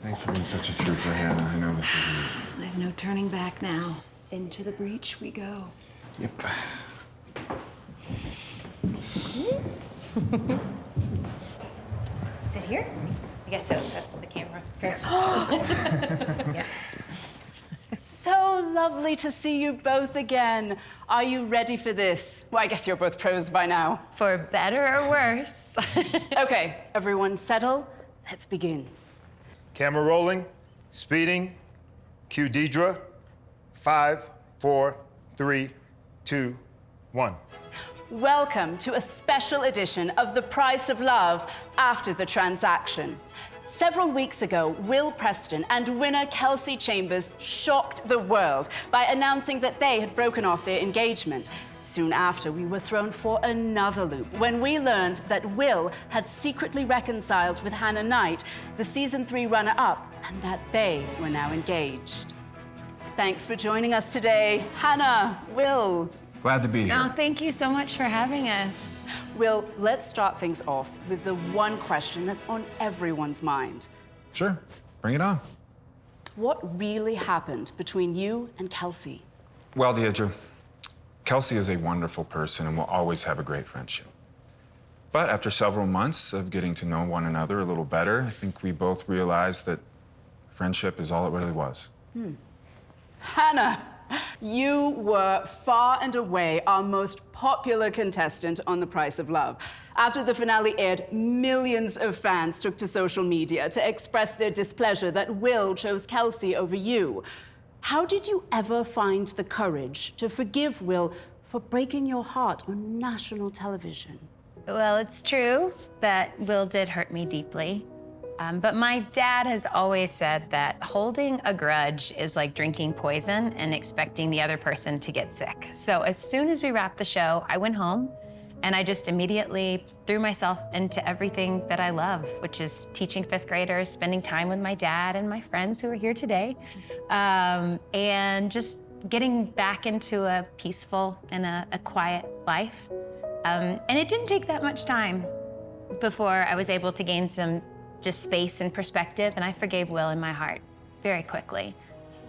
Thanks for being such a trooper, Hannah. I know this isn't easy. There's no turning back now. Into the breach we go. Yep. Sit here? I guess so. That's the camera. Yeah. So lovely to see you both again. Are you ready for this? Well, I guess you're both pros by now. For better or worse. Okay, everyone settle. Let's begin. Camera rolling, speeding. Cue Deidre. 5, 4, 3, 2, 1. Welcome to a special edition of The Price of Love After the Transaction. Several weeks ago, Will Preston and winner Kelsey Chambers shocked the world by announcing that they had broken off their engagement. Soon after, we were thrown for another loop when we learned that Will had secretly reconciled with Hanna Knight, the season 3 runner-up, and that they were now engaged. Thanks for joining us today, Hanna, Will. Glad to be here. Oh, thank you so much for having us. Will, let's start things off with the one question that's on everyone's mind. Sure, bring it on. What really happened between you and Kelsey? Well, Deidre, Kelsey is a wonderful person and will always have a great friendship. But after several months of getting to know one another a little better, I think we both realized that friendship is all it really was. Hanna, you were far and away our most popular contestant on The Price of Love. After the finale aired, millions of fans took to social media to express their displeasure that Will chose Kelsey over you. How did you ever find the courage to forgive Will for breaking your heart on national television? Well, it's true that Will did hurt me deeply. But my dad has always said that holding a grudge is like drinking poison and expecting the other person to get sick. So as soon as we wrapped the show, I went home and I just immediately threw myself into everything that I love, which is teaching 5th graders, spending time with my dad and my friends who are here today, and just getting back into a peaceful and a quiet life. And it didn't take that much time before I was able to gain some just space and perspective, and I forgave Will in my heart very quickly.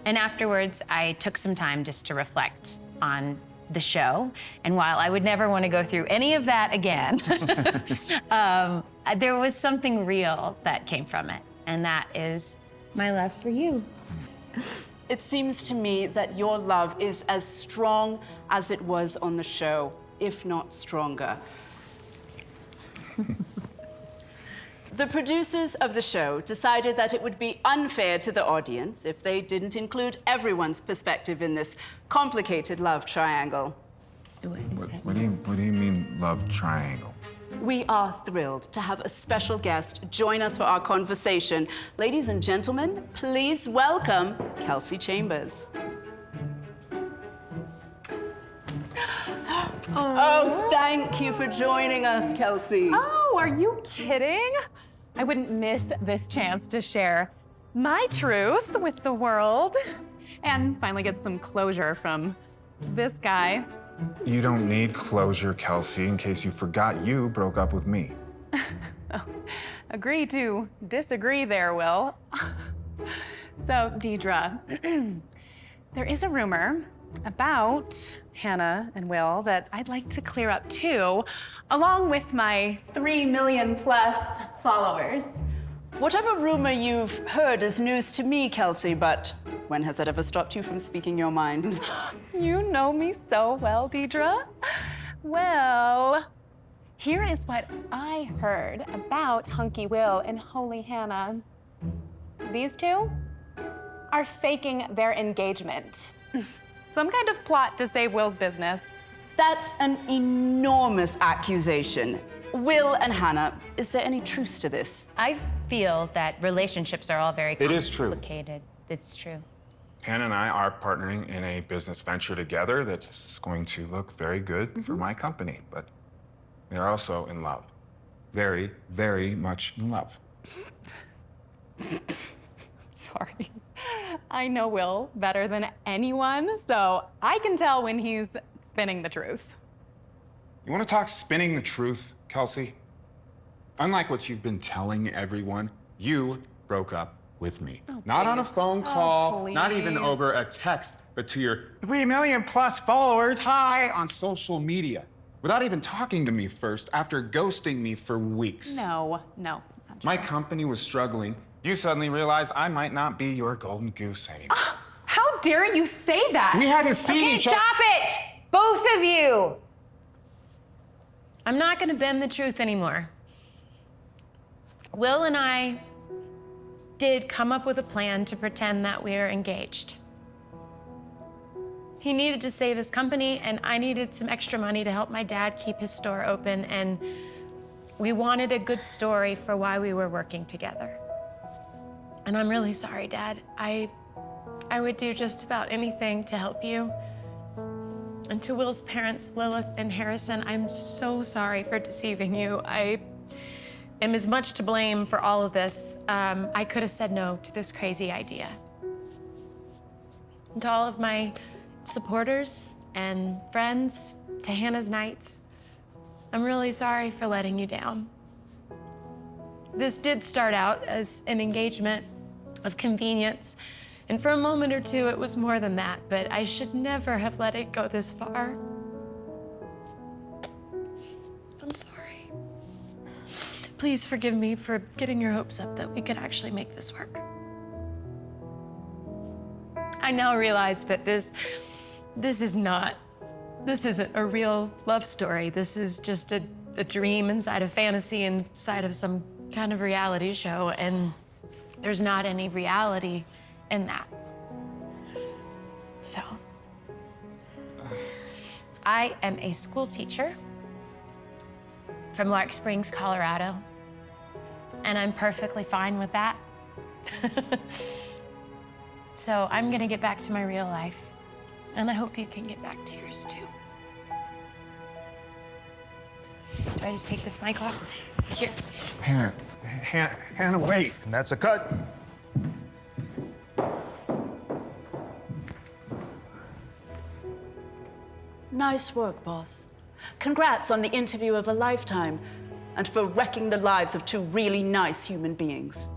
And afterwards, I took some time just to reflect on the show. And while I would never want to go through any of that again, there was something real that came from it, and that is my love for you. It seems to me that your love is as strong as it was on the show, if not stronger. The producers of the show decided that it would be unfair to the audience if they didn't include everyone's perspective in this complicated love triangle. What do you mean, love triangle? We are thrilled to have a special guest join us for our conversation. Ladies and gentlemen, please welcome Kelsey Chambers. Oh, thank you for joining us, Kelsey. Oh, are you kidding? I wouldn't miss this chance to share my truth with the world and finally get some closure from this guy. You don't need closure, Kelsey, in case you forgot you broke up with me. Oh, agree to disagree there, Will. So, Deidre, there is a rumor about Hannah and Will that I'd like to clear up too, along with my 3 million plus followers. Whatever rumor you've heard is news to me, Kelsey, but when has it ever stopped you from speaking your mind? You know me so well, Deidre. Well, here is what I heard about Hunky Will and Holy Hannah. These two are faking their engagement. Some kind of plot to save Will's business. That's an enormous accusation. Will and Hannah, is there any truth to this? I feel that relationships are all very It is true. complicated. It's true. Hannah and I are partnering in a business venture together that's going to look very good for my company, but they're also in love. Very, very much in love. Sorry. I know Will better than anyone, so I can tell when he's spinning the truth. You want to talk spinning the truth, Kelsey? Unlike what you've been telling everyone, you broke up with me. Oh, not on a please. phone Oh, call, not even please. over a text, but to your 3 million plus followers, hi, on social media. Without even talking to me first, after ghosting me for weeks. No. My company was struggling. You suddenly realized I might not be your golden goose anymore. How dare you say that? We hadn't seen Okay, each other. stop it! Both of you! I'm not gonna bend the truth anymore. Will and I did come up with a plan to pretend that we are engaged. He needed to save his company, and I needed some extra money to help my dad keep his store open, and we wanted a good story for why we were working together. And I'm really sorry, Dad. I would do just about anything to help you. And to Will's parents, Lilith and Harrison, I'm so sorry for deceiving you. I am as much to blame for all of this. I could have said no to this crazy idea. And to all of my supporters and friends, to Hannah's Knights, I'm really sorry for letting you down. This did start out as an engagement of convenience, and for a moment or two, it was more than that, but I should never have let it go this far. I'm sorry. Please forgive me for getting your hopes up that we could actually make this work. I now realize that this isn't a real love story. This is just a dream inside a fantasy inside of some kind of reality show, and there's not any reality in that. So, I am a school teacher from Lark Springs, Colorado, and I'm perfectly fine with that. So I'm gonna get back to my real life, and I hope you can get back to yours too. Do I just take this mic off? Here. Hannah, wait. And that's a cut. Nice work, boss. Congrats on the interview of a lifetime and for wrecking the lives of two really nice human beings.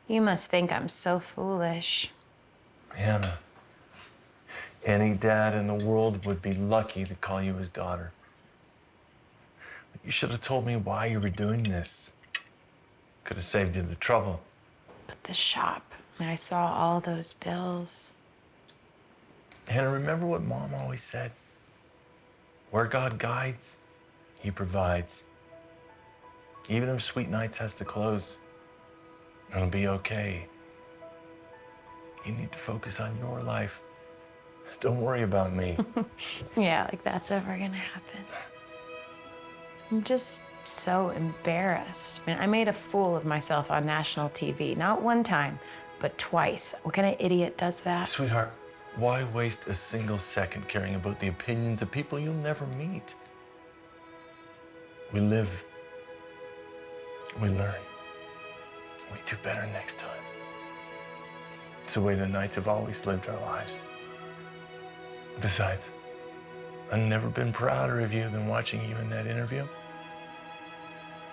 You must think I'm so foolish. Hannah, any dad in the world would be lucky to call you his daughter. But you should have told me why you were doing this. Could have saved you the trouble. But the shop, I saw all those bills. Hannah, remember what Mom always said? Where God guides, He provides. Even if Sweet Nights has to close, it'll be okay. You need to focus on your life. Don't worry about me. Yeah, like that's ever gonna happen. I'm just so embarrassed. I mean, I made a fool of myself on national TV, not one time, but twice. What kind of idiot does that? Sweetheart, why waste a single second caring about the opinions of people you'll never meet? We live, we learn. We do better next time. It's the way the Knights have always lived our lives. Besides, I've never been prouder of you than watching you in that interview.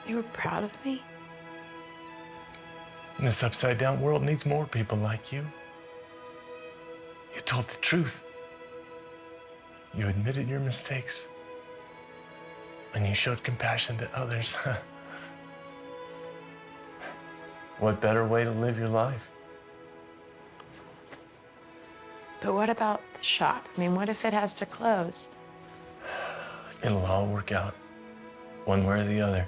You were proud of me? This upside-down world needs more people like you. You told the truth. You admitted your mistakes. And you showed compassion to others. What better way to live your life? But what about the shop? I mean, what if it has to close? It'll all work out, one way or the other.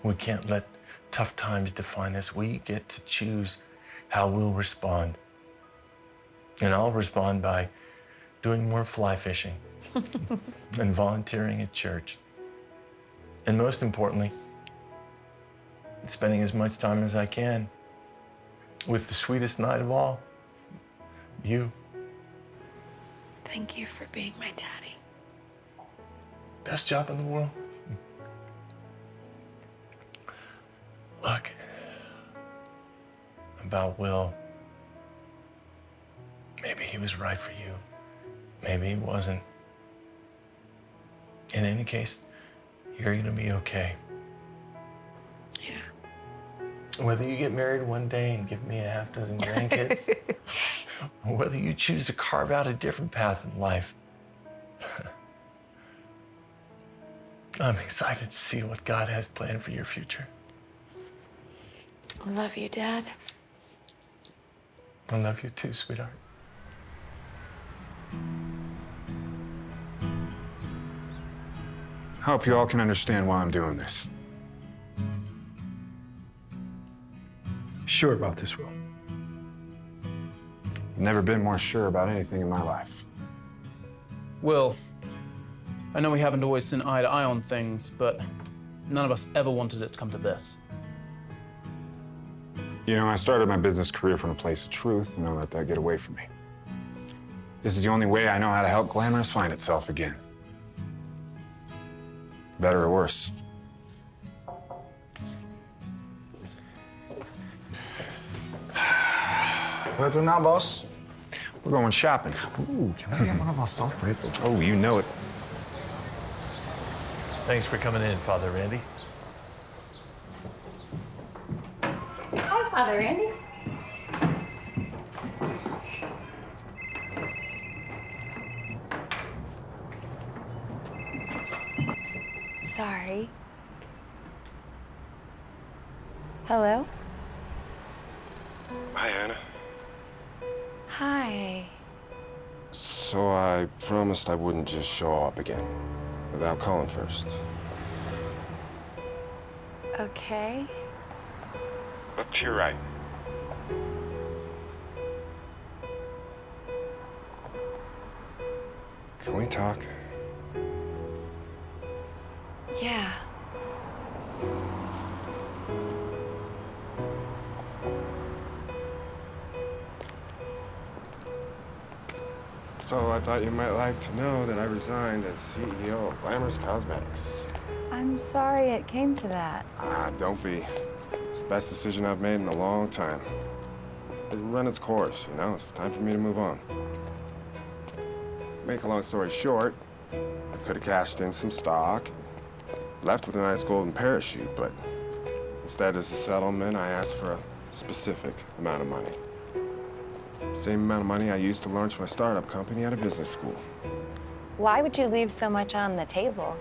We can't let tough times define us. We get to choose how we'll respond. And I'll respond by doing more fly fishing and volunteering at church. And most importantly, spending as much time as I can with the sweetest night of all, you. Thank you for being my daddy. Best job in the world. Look, about Will, maybe he was right for you. Maybe he wasn't. In any case, you're gonna be okay. Yeah. Whether you get married one day and give me a half dozen grandkids, or whether you choose to carve out a different path in life, I'm excited to see what God has planned for your future. I love you, Dad. I love you too, sweetheart. I hope you all can understand why I'm doing this. Sure about this, Will? Never been more sure about anything in my life. Will, I know we haven't always seen eye to eye on things, but none of us ever wanted it to come to this. You know, I started my business career from a place of truth, and I let that get away from me. This is the only way I know how to help glamorous find itself again. Better or worse. Where to now, boss? We're going shopping. Ooh, can I get one of our soft pretzels? Oh, you know it. Thanks for coming in, Father Randy. Hi, Father Randy. Sorry. Hello? Hi, Hannah. Hi. So I promised I wouldn't just show up again without calling first. Okay. Look to your right. Can we talk? Yeah. So I thought you might like to know that I resigned as CEO of Glamorous Cosmetics. I'm sorry it came to that. Ah, don't be. It's the best decision I've made in a long time. It'll run its course, you know? It's time for me to move on. Make a long story short, I could have cashed in some stock, left with a nice golden parachute, but instead, as a settlement, I asked for a specific amount of money. Same amount of money I used to launch my startup company out of business school. Why would you leave so much on the table?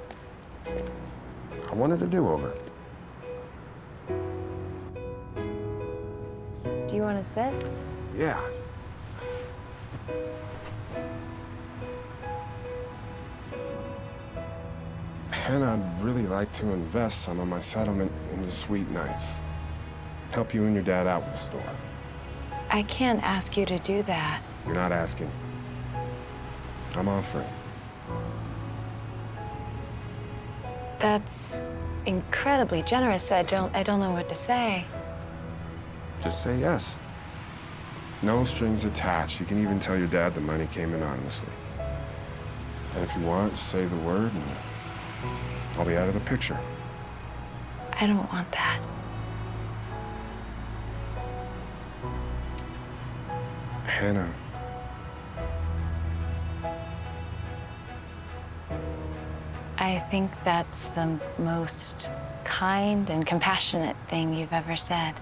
I wanted a do-over. Do you want to sit? Yeah. And I'd really like to invest some of my settlement into Sweet Nights. Help you and your dad out with the store. I can't ask you to do that. You're not asking. I'm offering. That's incredibly generous. I don't know what to say. Just say yes. No strings attached. You can even tell your dad the money came anonymously. And if you want, just say the word and I'll be out of the picture. I don't want that. Hannah, I think that's the most kind and compassionate thing you've ever said.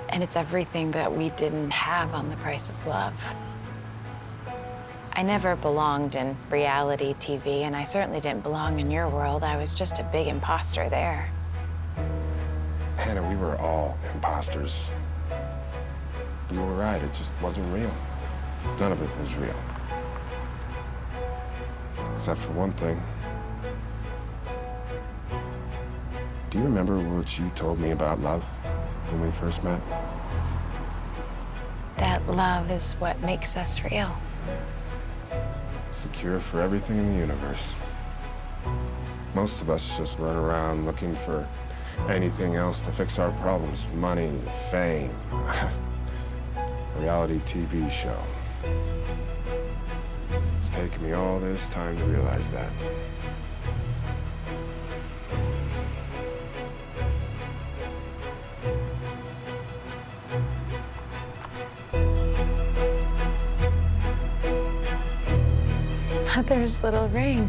And it's everything that we didn't have on The Price of Love. I never belonged in reality TV, and I certainly didn't belong in your world. I was just a big imposter there. Hannah, we were all imposters. You were right, it just wasn't real. None of it was real. Except for one thing. Do you remember what you told me about love when we first met? That love is what makes us real. It's the cure for everything in the universe. Most of us just run around looking for anything else to fix our problems. Money, fame, a reality TV show. It's taken me all this time to realize that. Mother's little ring.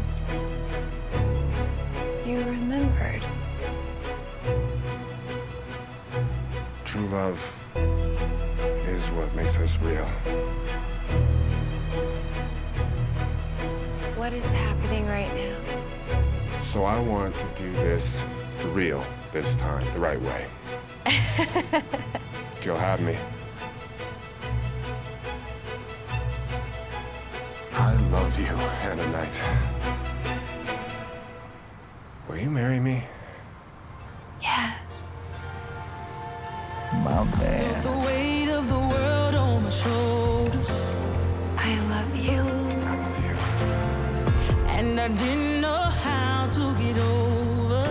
You remembered. True love is what makes us real. What is happening right now? So I want to do this for real this time, the right way. If you'll have me. I love you, Hanna Knight. Will you marry me? Yes. My man. The weight of the world on my shoulders. I love you. I love you. And I didn't know how to get over